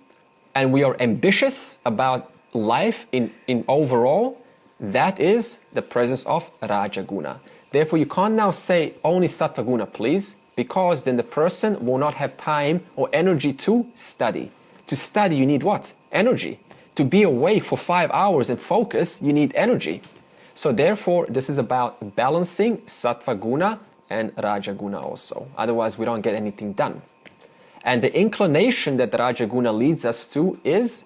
A: and we are ambitious about life in overall, that is the presence of raja guna. Therefore, you can't now say only sattva guna, please, because then the person will not have time or energy to study. To study, you need what? Energy. To be awake for 5 hours and focus, you need energy. So therefore, this is about balancing sattva guna and raja guna also. Otherwise, we don't get anything done. And the inclination that the raja guna leads us to is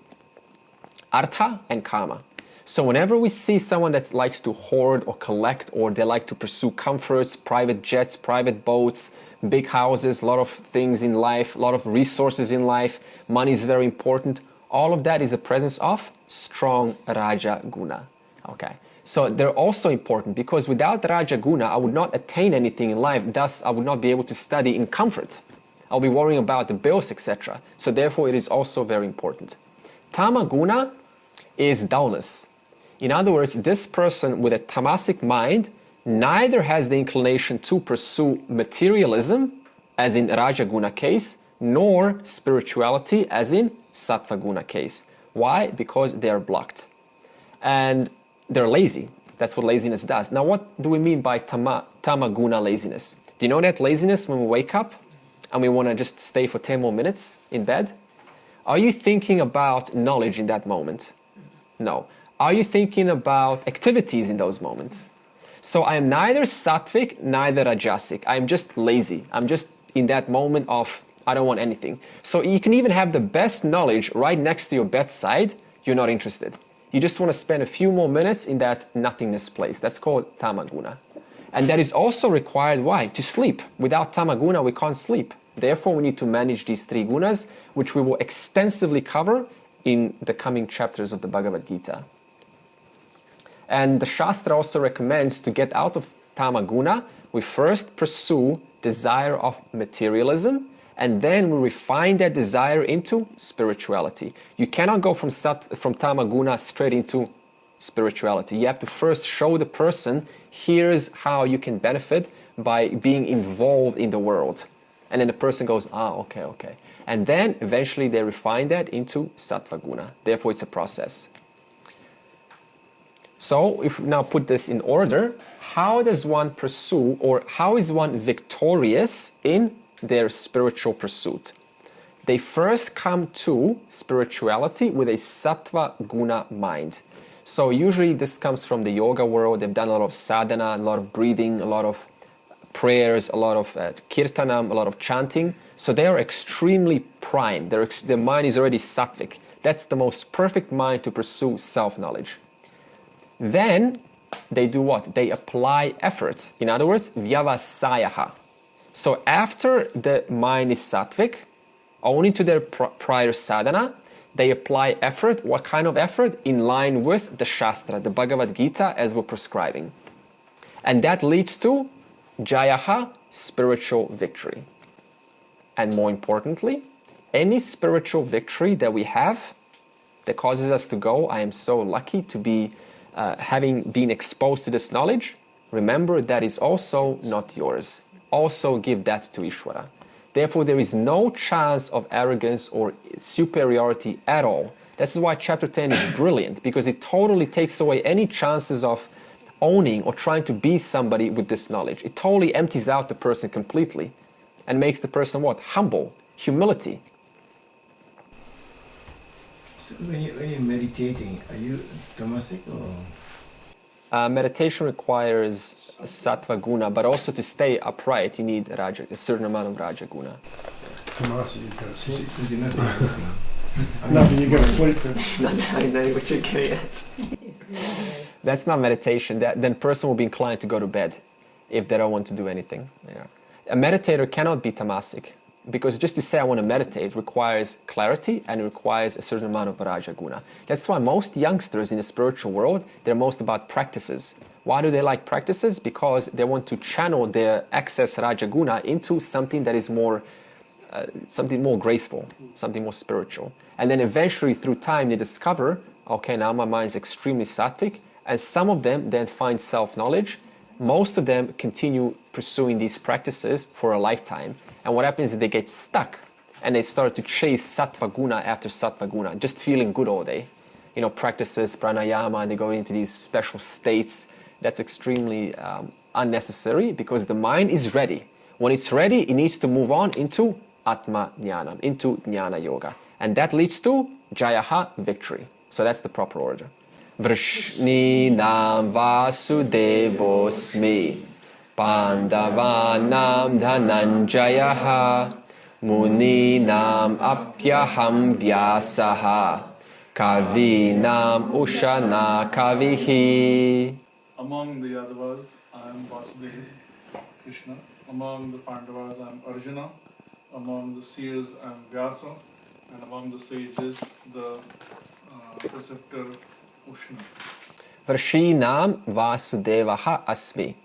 A: artha and kama. So whenever we see someone that likes to hoard or collect, or they like to pursue comforts, private jets, private boats, big houses, a lot of things in life, a lot of resources in life, money is very important, all of that is a presence of strong raja guna. Okay. So they're also important because without raja guna, I would not attain anything in life. Thus, I would not be able to study in comfort. I'll be worrying about the bills, etc. So therefore, it is also very important. Tama guna is dullness. In other words, this person with a tamasic mind neither has the inclination to pursue materialism, as in Rajaguna case, nor spirituality, as in Sattvaguna case. Why? Because they are blocked. And they're lazy. That's what laziness does. Now, what do we mean by tamaguna laziness? Do you know that laziness when we wake up and we want to just stay for 10 more minutes in bed? Are you thinking about knowledge in that moment? No. Are you thinking about activities in those moments? So I am neither sattvic, neither rajasic. I'm just lazy. I'm just in that moment of, I don't want anything. So you can even have the best knowledge right next to your bedside. You're not interested. You just want to spend a few more minutes in that nothingness place. That's called tamaguna. And that is also required, why? To sleep. Without tamaguna, we can't sleep. Therefore, we need to manage these three gunas, which we will extensively cover in the coming chapters of the Bhagavad Gita. And the Shastra also recommends to get out of tamaguna, we first pursue desire of materialism, and then we refine that desire into spirituality. You cannot go from tamaguna straight into spirituality. You have to first show the person, here's how you can benefit by being involved in the world. And then the person goes, okay. And then eventually they refine that into sattvaguna. Therefore, it's a process. So if we now put this in order, how does one pursue, or how is one victorious in their spiritual pursuit? They first come to spirituality with a sattva guna mind. So usually this comes from the yoga world. They've done a lot of sadhana, a lot of breathing, a lot of prayers, a lot of kirtanam, a lot of chanting. So they are extremely primed. Their mind is already sattvic. That's the most perfect mind to pursue self-knowledge. Then they do what? They apply effort. In other words, vyavasayaha. So after the mind is sattvic, only to their prior sadhana, they apply effort. What kind of effort? In line with the Shastra, the Bhagavad Gita, as we're prescribing. And that leads to jayaha, spiritual victory. And more importantly, any spiritual victory that we have that causes us to go, I am so lucky to be having been exposed to this knowledge, remember that is also not yours. Also give that to Ishwara. Therefore, there is no chance of arrogance or superiority at all. This is why chapter 10 is brilliant, because it totally takes away any chances of owning or trying to be somebody with this knowledge. It totally empties out the person completely and makes the person what? Humble, humility.
F: So when you're meditating, are you tamasic or?
A: Meditation requires sattva guna, but also to stay upright, you need a certain amount of raja guna.
B: Tamasi, you've got to sleep.
F: Because you're not doing anything.
B: Nothing, you've got to sleep.
A: I know what you're getting at. That's not meditation. Then the person will be inclined to go to bed if they don't want to do anything. Yeah. A meditator cannot be tamasic, because just to say I want to meditate requires clarity and it requires a certain amount of raja guna. That's why most youngsters in the spiritual world, they're most about practices. Why do they like practices? Because they want to channel their excess raja guna into something that is more graceful, something more spiritual. And then eventually through time they discover, okay, now my mind is extremely sattvic, and some of them then find self-knowledge. Most of them continue pursuing these practices for a lifetime. And what happens is they get stuck and they start to chase sattva guna after sattva guna, just feeling good all day. You know, practices, pranayama, and they go into these special states. That's extremely unnecessary, because the mind is ready. When it's ready, it needs to move on into atma jnana, into jnana yoga. And that leads to jayaha, victory. So that's the proper order. Vrishninam vasudevosmi Pandavanam dhananjayaha Muninam apyaham vyasaha Kavinam ushana kavihi.
G: Among the Yadavas, I am Vasudeva, Krishna. Among the Pandavas, I am Arjuna. Among the seers, I am Vyasa. And among the sages, the preceptor Ushna.
A: Vrishinam Vasudevaha Asmi.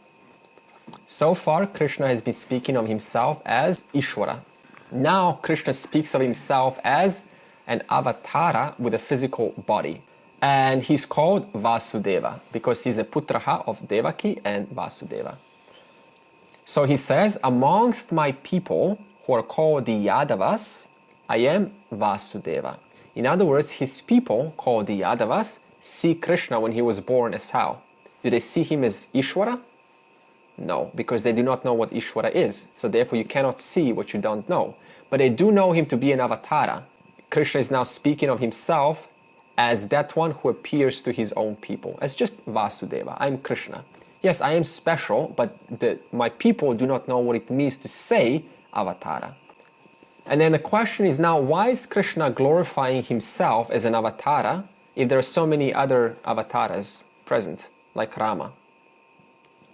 A: So far, Krishna has been speaking of himself as Ishwara. Now, Krishna speaks of himself as an avatara with a physical body. And he's called Vasudeva because he's a putraha of Devaki and Vasudeva. So he says, amongst my people who are called the Yadavas, I am Vasudeva. In other words, his people, called the Yadavas, see Krishna when he was born as how? Do they see him as Ishwara? No, because they do not know what Ishwara is. So therefore you cannot see what you don't know. But they do know him to be an avatara. Krishna is now speaking of himself as that one who appears to his own people, as just Vasudeva. I'm Krishna. Yes, I am special, but my people do not know what it means to say avatara. And then the question is now, why is Krishna glorifying himself as an avatara if there are so many other avatars present, like Rama?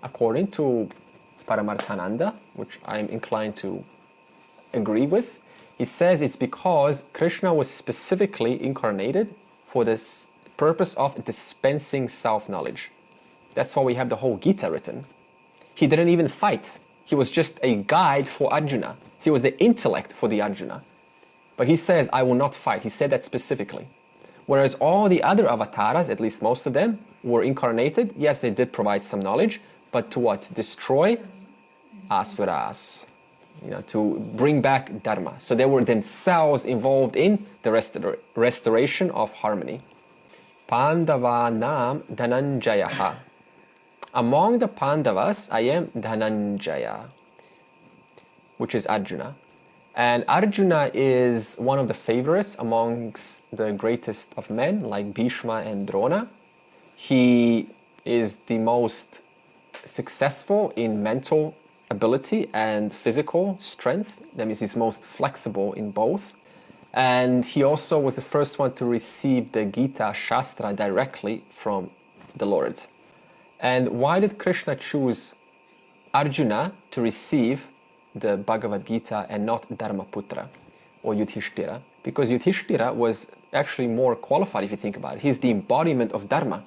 A: According to Paramarthananda, which I'm inclined to agree with, he says it's because Krishna was specifically incarnated for this purpose of dispensing self-knowledge. That's why we have the whole Gita written. He didn't even fight. He was just a guide for Arjuna. He was the intellect for the Arjuna. But he says, I will not fight. He said that specifically. Whereas all the other avatars, at least most of them, were incarnated. Yes, they did provide some knowledge, but to what? Destroy asuras. To bring back dharma. So they were themselves involved in the restoration of harmony. Pandavanam Dhananjayaha. Among the Pandavas, I am Dhananjaya, which is Arjuna. And Arjuna is one of the favorites amongst the greatest of men, like Bhishma and Drona. He is the most successful in mental ability and physical strength. That means he's most flexible in both. And he also was the first one to receive the Gita Shastra directly from the Lord. And why did Krishna choose Arjuna to receive the Bhagavad Gita and not Dharmaputra or Yudhishthira? Because Yudhishthira was actually more qualified if you think about it. He's the embodiment of Dharma.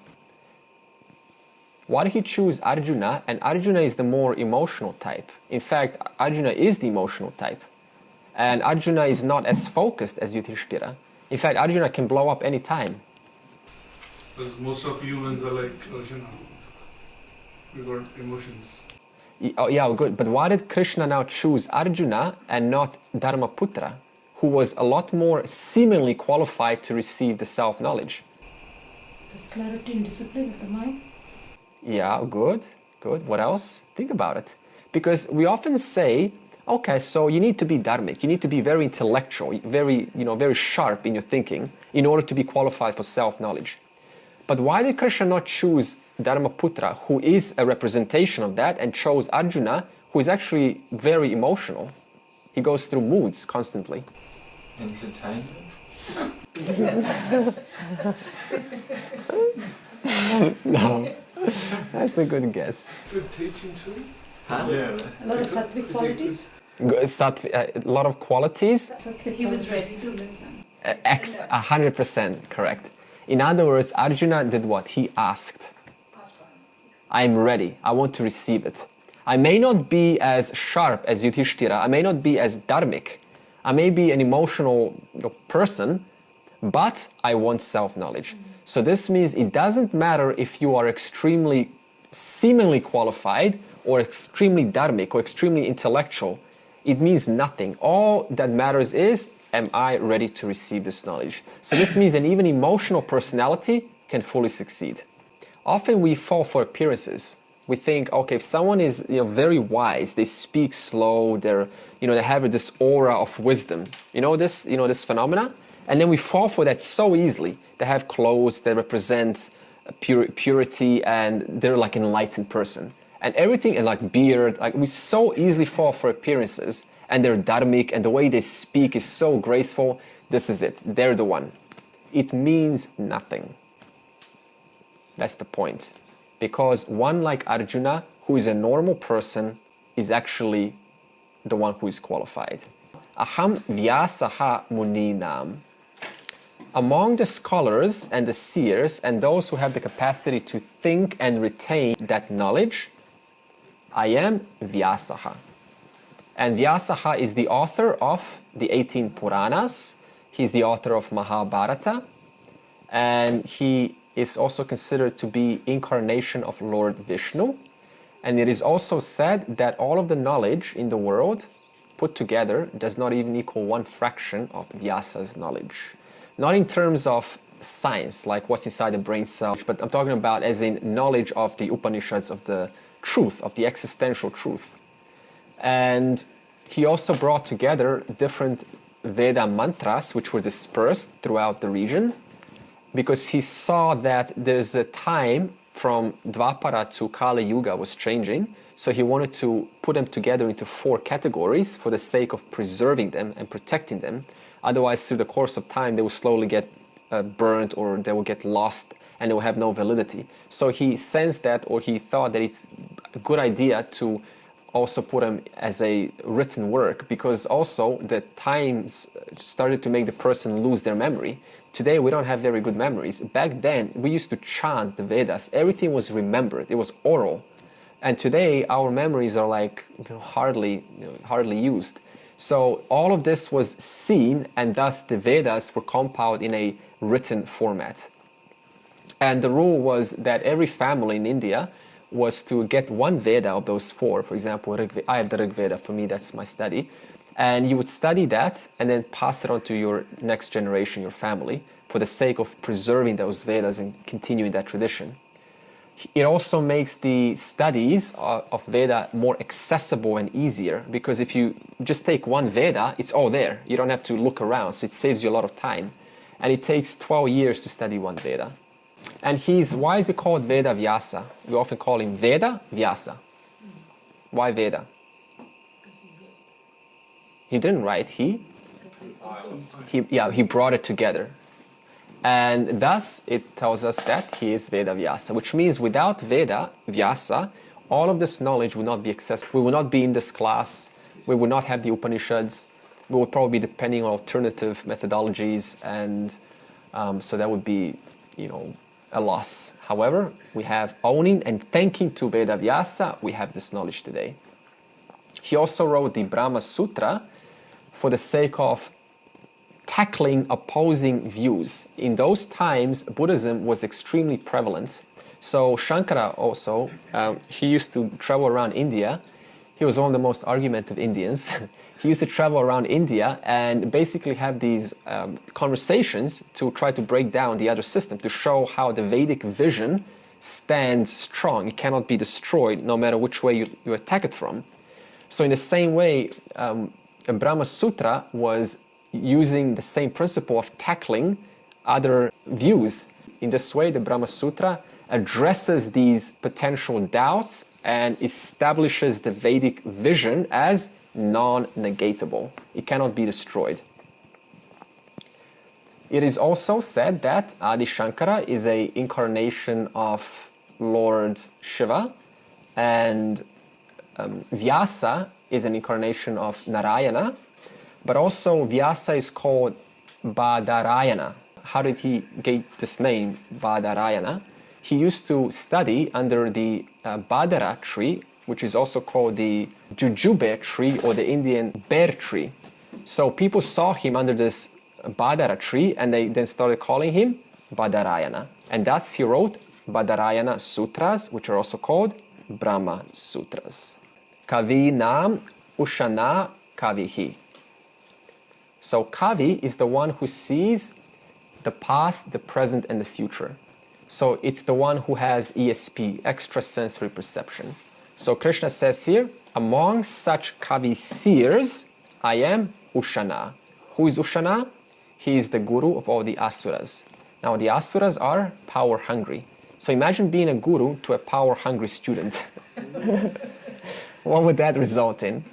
A: Why did he choose Arjuna? And Arjuna is the more emotional type. In fact, Arjuna is the emotional type. And Arjuna is not as focused as Yudhishthira. In fact, Arjuna can blow up any time.
G: Because most of humans are like Arjuna. We got emotions.
A: Oh, yeah, good. But why did Krishna now choose Arjuna and not Dharmaputra, who was a lot more seemingly qualified to receive the self-knowledge?
E: The clarity and discipline of the mind.
A: Yeah, good. What else? Think about it. Because we often say, okay, so you need to be dharmic, you need to be very intellectual, very sharp in your thinking in order to be qualified for self-knowledge. But why did Krishna not choose Dharmaputra, who is a representation of that, and chose Arjuna, who is actually very emotional? He goes through moods constantly.
F: Entertainment?
A: No, that's a good guess.
G: Good teaching too.
F: Huh? Yeah.
E: A lot of sattvic qualities.
A: A lot of qualities.
D: He was ready to listen.
A: 100% correct. In other words, Arjuna did what? He asked. I'm ready. I want to receive it. I may not be as sharp as Yudhishthira. I may not be as dharmic. I may be an emotional person, but I want self-knowledge. So this means it doesn't matter if you are extremely seemingly qualified or extremely dharmic or extremely intellectual. It means nothing. All that matters is, am I ready to receive this knowledge? So this means an even emotional personality can fully succeed. Often we fall for appearances. We think, okay, if someone is very wise, they speak slow, they have this aura of wisdom. This phenomena, and then we fall for that so easily. They have clothes that represent purity, and they're like an enlightened person. And everything, and like beard, we so easily fall for appearances, and they're dharmic, and the way they speak is so graceful. This is it. They're the one. It means nothing. That's the point. Because one like Arjuna, who is a normal person, is actually the one who is qualified. Aham Vyasaha Muninam. Among the scholars and the seers and those who have the capacity to think and retain that knowledge, I am Vyasaha. And Vyasaha is the author of the 18 Puranas. He's the author of Mahabharata. and he is also considered to be incarnation of Lord Vishnu. And it is also said that all of the knowledge in the world put together does not even equal one fraction of Vyasa's knowledge. Not in terms of science, like what's inside the brain cell, but I'm talking about as in knowledge of the Upanishads, of the truth, of the existential truth. And he also brought together different Veda mantras which were dispersed throughout the region, because he saw that there's a time from Dvapara to Kali Yuga was changing, so he wanted to put them together into 4 categories for the sake of preserving them and protecting them. Otherwise, through the course of time, they will slowly get burnt, or they will get lost and they will have no validity. So he sensed that, or he thought that it's a good idea to also put them as a written work, because also the times started to make the person lose their memory. Today we don't have very good memories. Back then we used to chant the Vedas. Everything was remembered. It was oral. And today our memories are like hardly used. So all of this was seen, and thus the Vedas were compiled in a written format. And the rule was that every family in India was to get one Veda of those 4. For example, I have the Rig Veda, for me that's my study. And you would study that and then pass it on to your next generation, your family, for the sake of preserving those Vedas and continuing that tradition. It also makes the studies of Veda more accessible and easier, because if you just take one Veda, it's all there. You don't have to look around, so it saves you a lot of time. And it takes 12 years to study one Veda. And why is it called Veda-Vyasa? We often call him Veda-Vyasa. Why Veda? He didn't write, he brought it together. And thus it tells us that he is Veda-Vyasa, which means without Veda-Vyasa, all of this knowledge would not be accessible. We would not be in this class, we would not have the Upanishads, we would probably be depending on alternative methodologies, and so that would be, a loss. However, we have owning and thanking to Veda-Vyasa, we have this knowledge today. He also wrote the Brahma Sutra for the sake of tackling opposing views. In those times, Buddhism was extremely prevalent. So Shankara also, he used to travel around India. He was one of the most argumentative Indians. He used to travel around India and basically have these conversations to try to break down the other system, to show how the Vedic vision stands strong. It cannot be destroyed no matter which way you attack it from. So in the same way, the Brahma Sutra was using the same principle of tackling other views. In this way, the Brahma Sutra addresses these potential doubts and establishes the Vedic vision as non-negatable. It cannot be destroyed. It is also said that Adi Shankara is an incarnation of Lord Shiva, and Vyasa is an incarnation of Narayana, but also Vyasa is called Badarayana. How did he get this name, Badarayana? He used to study under the Badara tree, which is also called the Jujube tree or the Indian bear tree. So people saw him under this Badara tree and they then started calling him Badarayana. And thus he wrote Badarayana Sutras, which are also called Brahma Sutras. Kavi Nam Ushana Kavihi. So Kavi is the one who sees the past, the present, and the future. So it's the one who has ESP, extrasensory perception. So Krishna says here, among such Kavi seers, I am Ushana. Who is Ushana? He is the guru of all the asuras. Now the asuras are power hungry. So imagine being a guru to a power hungry student. What would that result in?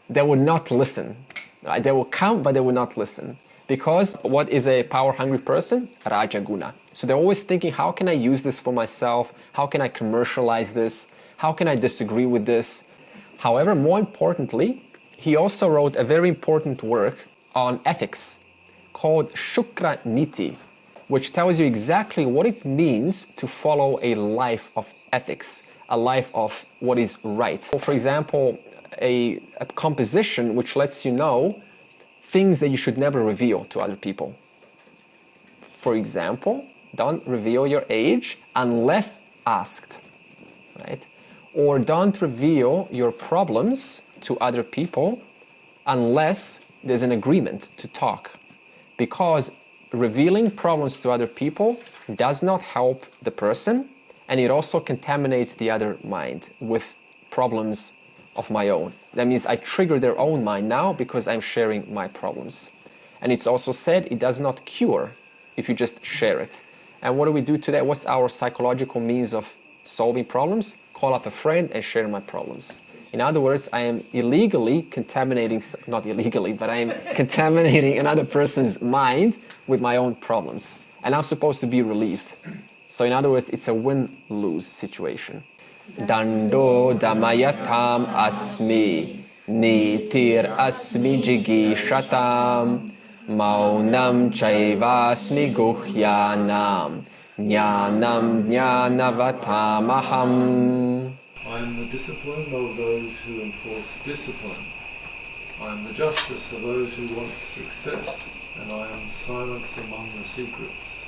A: They would not listen. Right? They will count, but they will not listen. Because what is a power hungry person? Rajaguna. So they're always thinking, how can I use this for myself? How can I commercialize this? How can I disagree with this? However, more importantly, he also wrote a very important work on ethics called Shukra Niti, which tells you exactly what it means to follow a life of ethics, a life of what is right. For example, a composition which lets you know things that you should never reveal to other people. For example, Don't reveal your age unless asked, right? Or don't reveal your problems to other people unless there's an agreement to talk. Because revealing problems to other people does not help the person, and it also contaminates the other mind with problems of my own. That means I trigger their own mind now because I'm sharing my problems. And it's also said it does not cure if you just share it. And what do we do today? What's our psychological means of solving problems? Call up a friend and share my problems. In other words, I am illegally contaminating, not illegally, but I am contaminating another person's mind with my own problems. And I'm supposed to be relieved. So in other words, it's a win-lose situation. Dando damayatam asmi, nitir asmi jigishatam, maunam chaivasmi guhyanam, jnanam jnanavatamaham.
H: I am the discipline of those who enforce discipline. I am the justice of those who want success, and I am silence among the secrets.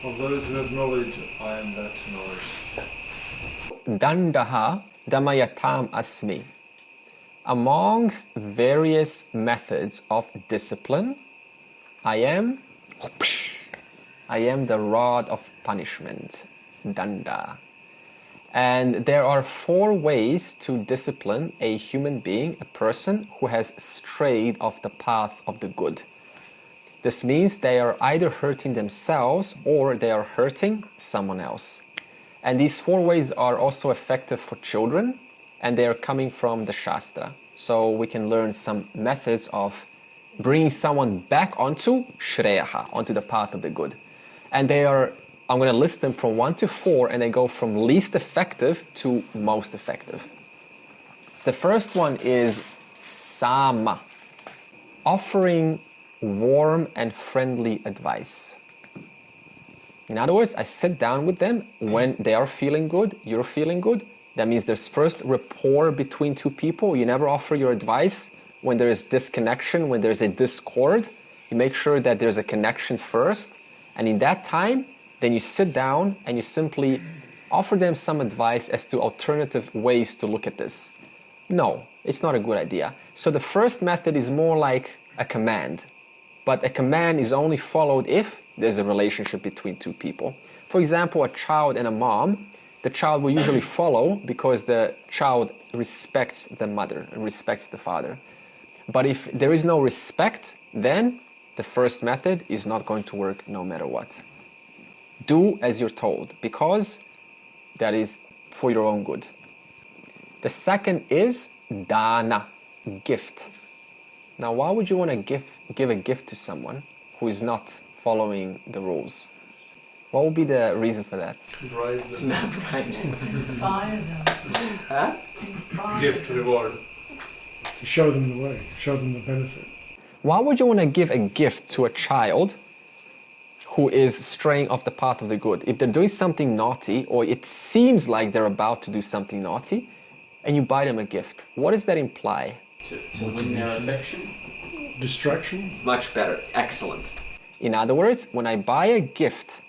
H: Of those who have knowledge, I am that knowledge.
A: Dandaha damayatam asmi. Amongst various methods of discipline, I am the rod of punishment, danda. And there are 4 ways to discipline a human being, a person who has strayed off the path of the good. This means they are either hurting themselves or they are hurting someone else. And these 4 ways are also effective for children, and they are coming from the Shastra. So we can learn some methods of bringing someone back onto Shreyaha, onto the path of the good. And they are, I'm going to list them from 1 to 4, and they go from least effective to most effective. The first one is Sama, offering warm and friendly advice. In other words, I sit down with them when they are feeling good, you're feeling good. That means there's first rapport between 2 people. You never offer your advice when there is disconnection, when there's a discord. You make sure that there's a connection first. And in that time, then you sit down and you simply offer them some advice as to alternative ways to look at this. No, it's not a good idea. So the first method is more like a command. But a command is only followed if there's a relationship between 2 people. For example, a child and a mom, the child will usually follow because the child respects the mother and respects the father. But if there is no respect, then the first method is not going to work no matter what. Do as you're told, because that is for your own good. The second is dana, gift. Now, why would you want to give a gift to someone who is not following the rules? What would be the reason for that?
G: Bribe them.
E: Inspire them.
A: Huh?
E: Inspire
G: Gift,
E: them.
G: reward.
B: Show them the way, show them the benefit.
A: Why would you want to give a gift to a child who is straying off the path of the good? If they're doing something naughty, or it seems like they're about to do something naughty, and you buy them a gift, what does that imply?
I: To win their affection?
B: Distraction?
I: Much better. Excellent.
A: In other words, when I buy a gift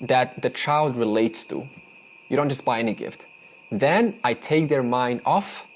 A: that the child relates to, you don't just buy any gift, then I take their mind off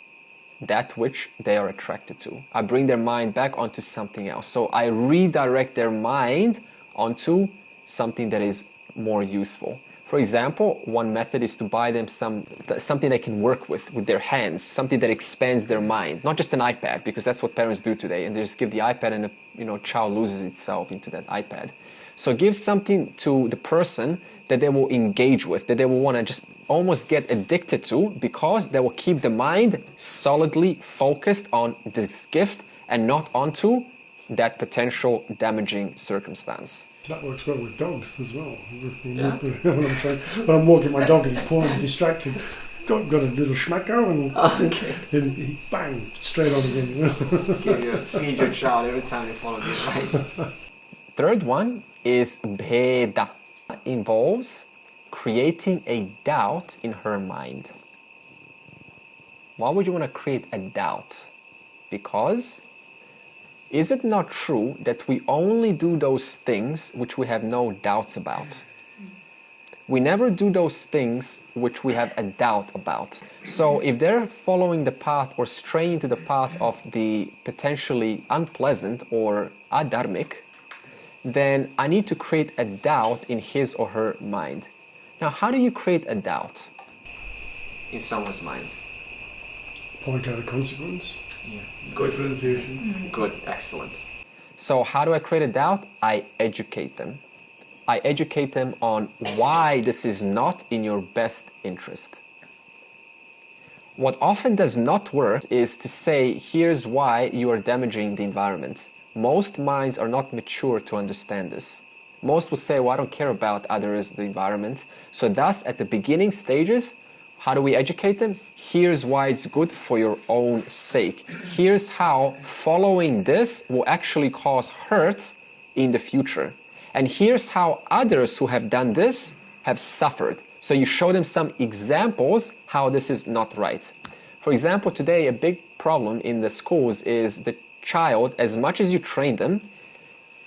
A: that which they are attracted to. I bring their mind back onto something else. So I redirect their mind onto something that is more useful. For example, one method is to buy them something they can work with their hands, something that expands their mind, not just an iPad, because that's what parents do today, and they just give the iPad and the child loses itself into that iPad. So give something to the person that they will engage with, that they will want to just almost get addicted to, because they will keep the mind solidly focused on this gift and not onto that potential damaging circumstance.
B: That works well with dogs as well.
A: Yeah.
B: When I'm walking my dog and he's pulling, distracted, got a little schmacko and he bang, straight on again.
I: Feed your child every time you follow the advice.
A: Third one is Veda. Involves creating a doubt in her mind. Why would you want to create a doubt? Because is it not true that we only do those things which we have no doubts about? We never do those things which we have a doubt about. So if they're following the path or straying to the path of the potentially unpleasant or adharmic, then I need to create a doubt in his or her mind. Now, how do you create a doubt in someone's mind?
B: Point out a consequence.
A: Yeah.
H: Good differentiation.
A: Good, excellent. So how do I create a doubt? I educate them. I educate them on why this is not in your best interest. What often does not work is to say, here's why you are damaging the environment. Most minds are not mature to understand this. Most will say, well, I don't care about others, the environment. So thus, at the beginning stages, how do we educate them? Here's why it's good for your own sake. Here's how following this will actually cause hurt in the future. And here's how others who have done this have suffered. So you show them some examples how this is not right. For example, today a big problem in the schools is the child, as much as you train them,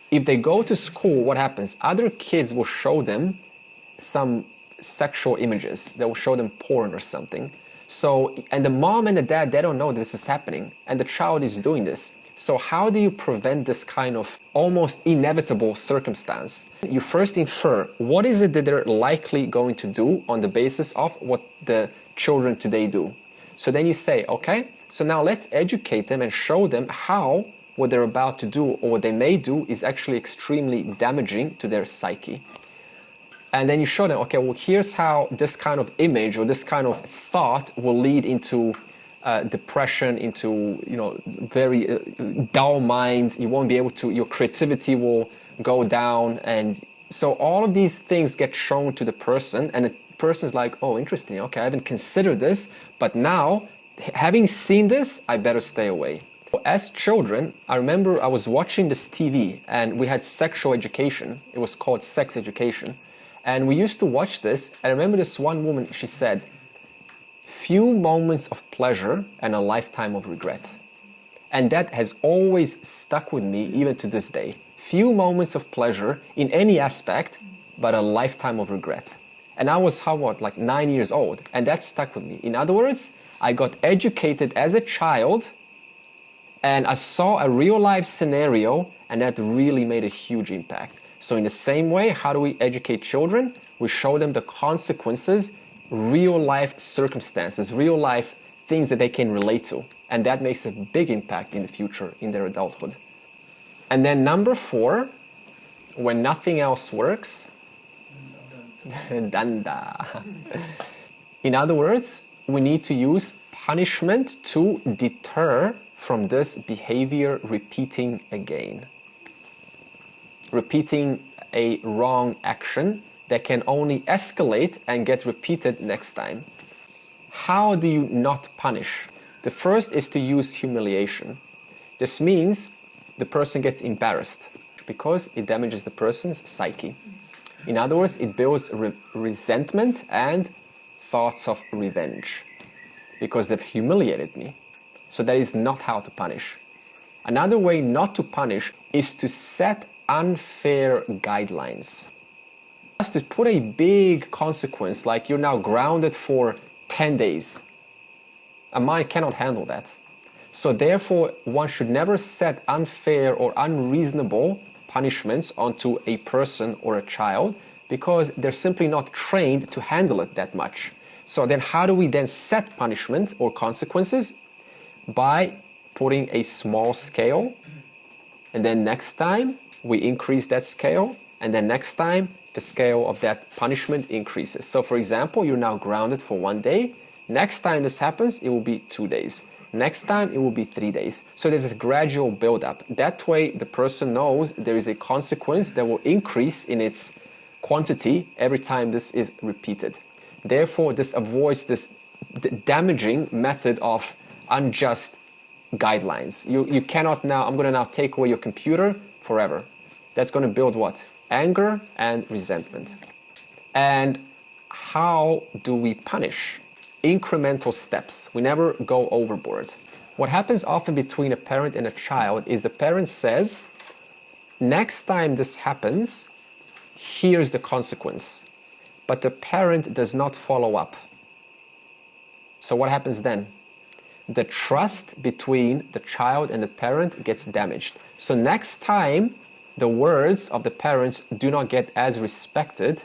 A: if they go to school, what happens? Other kids will show them some sexual images. They will show them porn or something. So, and the mom and the dad, they don't know this is happening. And the child is doing this. So how do you prevent this kind of almost inevitable circumstance? You first infer what is it that they're likely going to do on the basis of what the children today do. So then you say, okay, so now let's educate them and show them how what they're about to do or what they may do is actually extremely damaging to their psyche. And then you show them, okay, well, here's how this kind of image or this kind of thought will lead into depression, into, very dull mind. You won't be able to, your creativity will go down. And so all of these things get shown to the person, and the person's like, oh, interesting. Okay, I haven't considered this, but now, having seen this, I better stay away. As children, I remember I was watching this TV and we had sexual education. It was called sex education. And we used to watch this. I remember this one woman, she said, few moments of pleasure and a lifetime of regret. And that has always stuck with me even to this day. Few moments of pleasure in any aspect, but a lifetime of regret. And I was, like 9 years old. And that stuck with me. In other words, I got educated as a child and I saw a real life scenario, and that really made a huge impact. So in the same way, how do we educate children? We show them the consequences, real life circumstances, real life things that they can relate to. And that makes a big impact in the future, in their adulthood. And then number 4, when nothing else works, danda. In other words, we need to use punishment to deter from this behavior repeating again. Repeating a wrong action that can only escalate and get repeated next time. How do you not punish? The first is to use humiliation. This means the person gets embarrassed because it damages the person's psyche. In other words, it builds resentment and thoughts of revenge because they've humiliated me. So that is not how to punish. Another way not to punish is to set unfair guidelines. Just to put a big consequence, like you're now grounded for 10 days. A mind cannot handle that. So therefore, one should never set unfair or unreasonable punishments onto a person or a child because they're simply not trained to handle it that much. So then how do we then set punishment or consequences? By putting a small scale, and then next time we increase that scale, and then next time the scale of that punishment increases. So for example, you're now grounded for 1 day. Next time this happens, it will be 2 days. Next time it will be 3 days. So there's a gradual build-up. That way the person knows there is a consequence that will increase in its quantity every time this is repeated. Therefore, this avoids this damaging method of unjust guidelines. You cannot now, I'm going to now take away your computer forever. That's going to build what? Anger and resentment. And how do we punish? Incremental steps. We never go overboard. What happens often between a parent and a child is the parent says, next time this happens, here's the consequence. But the parent does not follow up. So what happens then? The trust between the child and the parent gets damaged. So next time, the words of the parents do not get as respected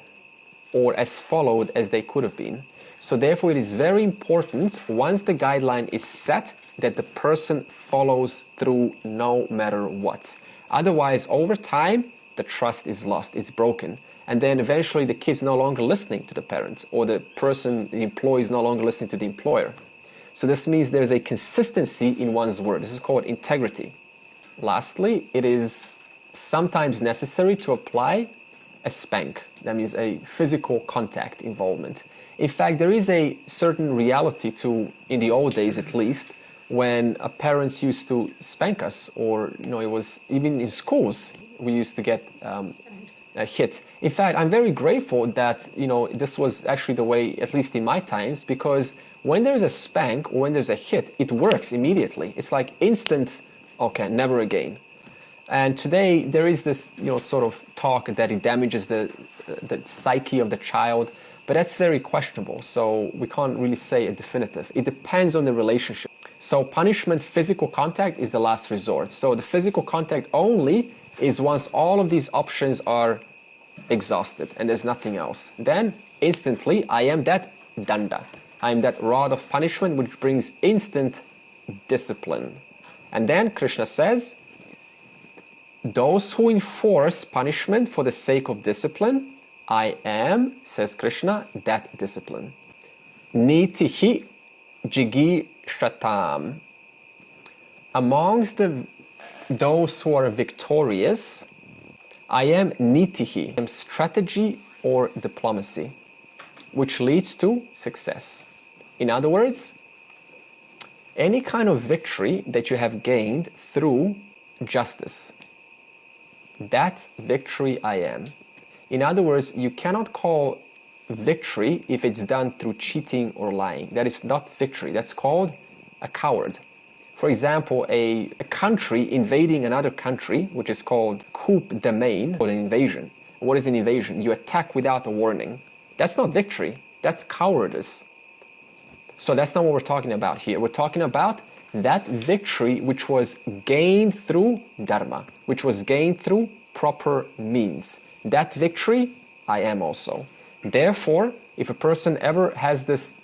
A: or as followed as they could have been. So therefore, it is very important, once the guideline is set, that the person follows through no matter what. Otherwise, over time, the trust is lost, it's broken. And then eventually the kid's no longer listening to the parent, or the employee is no longer listening to the employer. So this means there's a consistency in one's word. This is called integrity. Lastly, it is sometimes necessary to apply a spank. That means a physical contact involvement. In fact, there is a certain reality to, in the old days at least, when parents used to spank us, or it was even in schools we used to get a hit. In fact, I'm very grateful that this was actually the way, at least in my times, because when there's a spank or when there's a hit, it works immediately. It's like instant, okay, never again. And today there is this sort of talk that it damages the psyche of the child, but that's very questionable. So we can't really say a definitive. It depends on the relationship. So punishment, physical contact is the last resort. So the physical contact only is once all of these options are exhausted and there's nothing else. Then instantly I am that danda. I am that rod of punishment which brings instant discipline. And then Krishna says, those who enforce punishment for the sake of discipline, I am, says Krishna, that discipline. Nitihi jigi shatam. Amongst those who are victorious, I am nitihi, I am strategy or diplomacy, which leads to success. In other words, any kind of victory that you have gained through justice, that victory I am. In other words, you cannot call victory if it's done through cheating or lying. That is not victory. That's called a coward. For example, a country invading another country, which is called coup de main, or an invasion. What is an invasion? You attack without a warning. That's not victory. That's cowardice. So that's not what we're talking about here. We're talking about that victory which was gained through dharma, which was gained through proper means. That victory, I am also. Therefore, if a person ever has this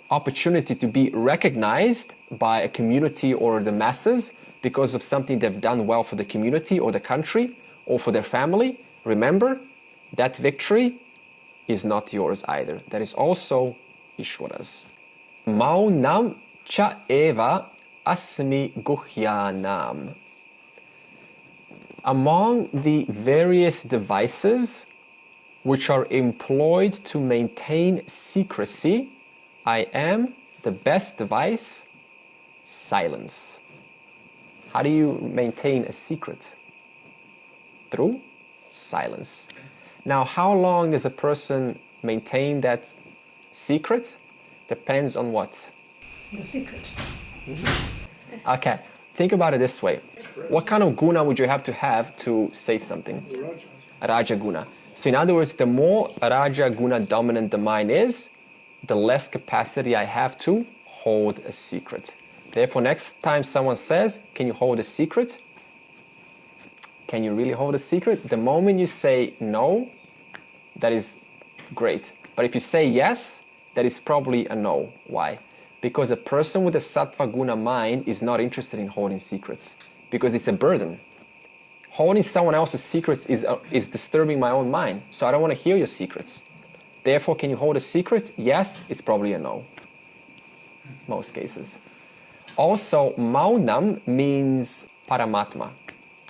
A: opportunity to be recognized by a community or the masses because of something they've done well for the community or the country or for their family, remember, that victory is not yours either. That is also Ishwara's. Maunam cha eva asmi guhyanam. Among the various devices which are employed to maintain secrecy, I am the best device, silence. How do you maintain a secret? Through silence. Now, how long does a person maintain that secret? Depends on what?
E: The secret.
A: Okay, think about it this way. What kind of guna would you have to say something? Raja guna. So in other words, the more Raja guna dominant the mind is, the less capacity I have to hold a secret. Therefore, next time someone says, can you hold a secret? Can you really hold a secret? The moment you say no, that is great. But if you say yes, that is probably a no. Why? Because a person with a sattva guna mind is not interested in holding secrets, because it's a burden. Holding someone else's secrets is disturbing my own mind, so I don't want to hear your secrets. Therefore, can you hold a secret? Yes, it's probably a no. Most cases. Also, maunam means paramatma.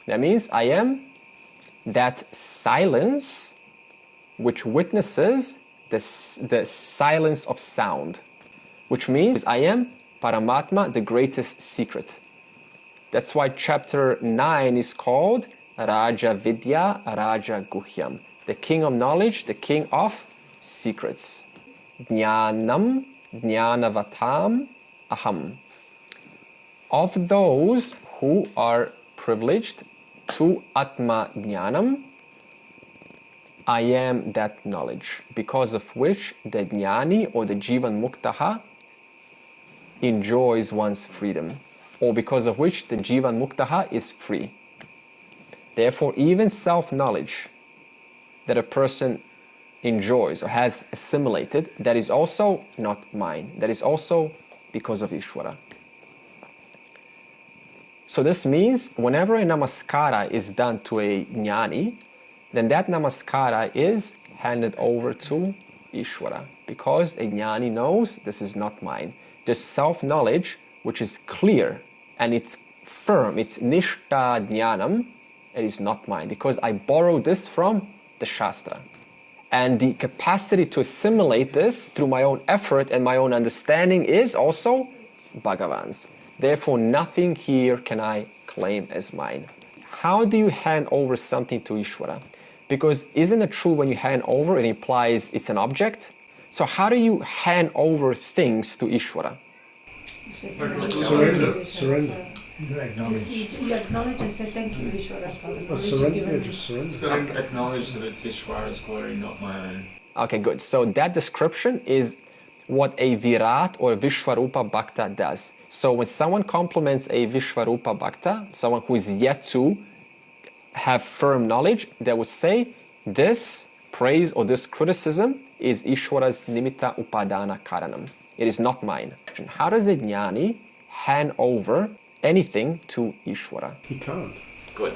A: That means I am that silence which witnesses the silence of sound, which means I am paramatma, the greatest secret. That's why chapter 9 is called Raja Vidya, Raja Guhyam, the king of knowledge, the king of secrets. Jnanam, jnanavatam, aham. of those who are privileged to Atma Jnanam, I am that knowledge, because of which the Jnani or the Jivan Muktaha enjoys one's freedom, or because of which the Jivan Muktaha is free. Therefore, even self-knowledge that a person enjoys or has assimilated, that is also not mine. That is also because of Ishwara. So this means whenever a namaskara is done to a jnani, then that namaskara is handed over to Ishwara, because a jnani knows this is not mine. This self-knowledge, which is clear and it's firm, it's nishta jnanam, it is not mine, because I borrowed this from the Shastra. And the capacity to assimilate this through my own effort and my own understanding is also Bhagavan's. Therefore, nothing here can I claim as mine. How do you hand over something to Ishwara? Because isn't it true when you hand over, it implies it's an object? So how do you hand over things to Ishwara?
B: Surrender.
F: You acknowledge.
E: You acknowledge and say thank you, Ishwara, for the knowledge
B: Surrender,
E: you've
B: yeah,
E: given me.
B: just surrender.
H: So I acknowledge that it's Ishwara's glory, not my own.
A: Okay, good. So that description is what a Virat or Vishvarupa Bhakta does. So when someone compliments a Vishvarupa Bhakta, someone who is yet to have firm knowledge, they would say, this praise or this criticism is Ishwara's nimitta upadana karanam. It is not mine. How does a jnani hand over anything to Ishwara?
B: He can't.
A: Good.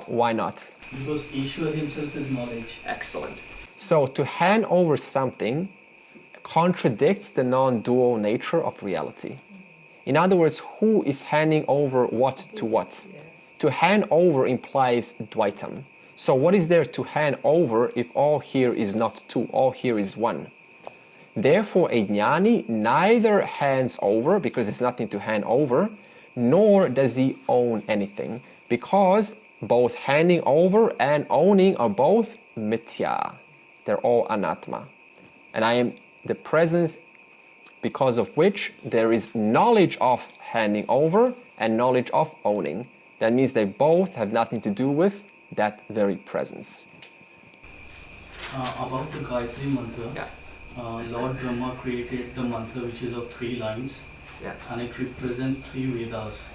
A: Why not?
J: Because Ishwara himself is knowledge.
A: Excellent. So to hand over something contradicts the non-dual nature of reality. In other words, who is handing over what to what? To hand over implies Dvaitam. So what is there to hand over if all here is not two, all here is one? Therefore, a jnani neither hands over, because there's nothing to hand over, nor does he own anything, because both handing over and owning are both mithya. They're all anatma. And I am the presence because of which there is knowledge of handing over and knowledge of owning. That means they both have nothing to do with that very presence.
J: About the Gayatri-Mantra, Lord Brahma created the mantra which is of 3 lines, and it represents 3 Vedas.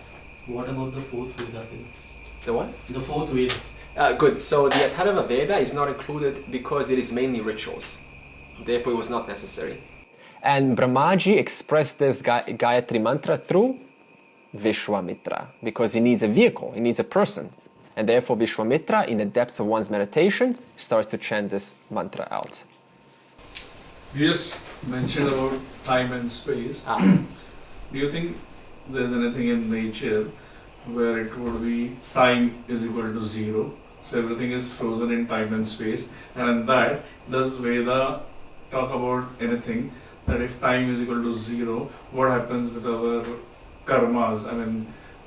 J: What about the 4th Veda then?
A: The what?
J: The 4th Veda.
A: Good. So the Atharva Veda is not included because it is mainly rituals. Therefore, it was not necessary. And Brahmaji expressed this Gayatri-Mantra through Vishwamitra, because he needs a vehicle, he needs a person. And therefore Vishwamitra, in the depths of one's meditation, starts to chant this mantra out.
G: You just mentioned about time and space. Do you think there's anything in nature where it would be time is equal to 0? So everything is frozen in time and space. And that, does Veda talk about anything that if time is equal to 0, what happens with our karmas,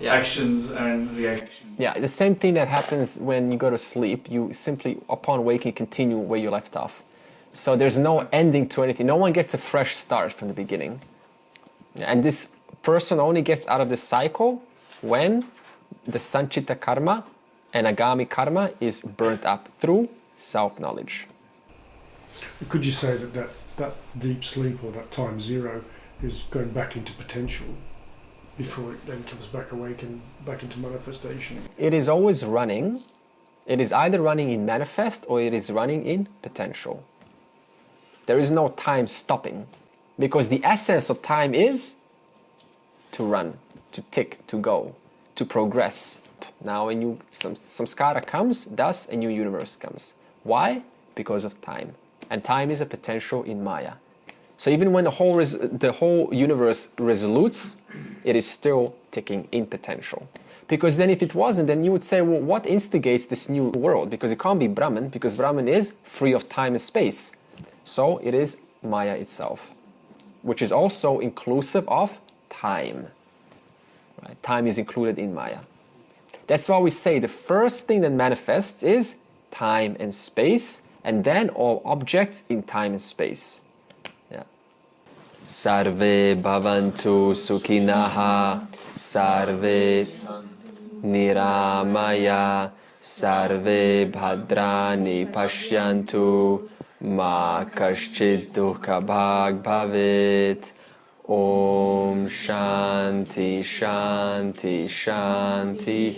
G: actions and reactions?
A: Yeah, the same thing that happens when you go to sleep. You simply, upon waking, continue where you left off. So there's no ending to anything. No one gets a fresh start from the beginning. And this person only gets out of this cycle when the sanchita karma and agami karma is burnt up through self-knowledge.
B: Could you say that deep sleep or that time 0 is going back into potential before it then comes back awake and back into manifestation?
A: It is always running. It is either running in manifest or it is running in potential. There is no time stopping, because the essence of time is to run, to tick, to go, to progress. Now some samskara comes, thus a new universe comes. Why? Because of time. And time is a potential in Maya. So even when the whole universe resolutes, it is still ticking in potential. Because then if it wasn't, then you would say, well, what instigates this new world? Because it can't be Brahman, because Brahman is free of time and space. So it is Maya itself, which is also inclusive of time. Right? Time is included in Maya. That's why we say the first thing that manifests is time and space, and then all objects in time and space. Yeah. Sarve bhavantu sukhinaha, sarve niramaya, sarve bhadrani pashyantu, ma kaschid dukha bhag bhavet. Om Shanti Shanti Shanti.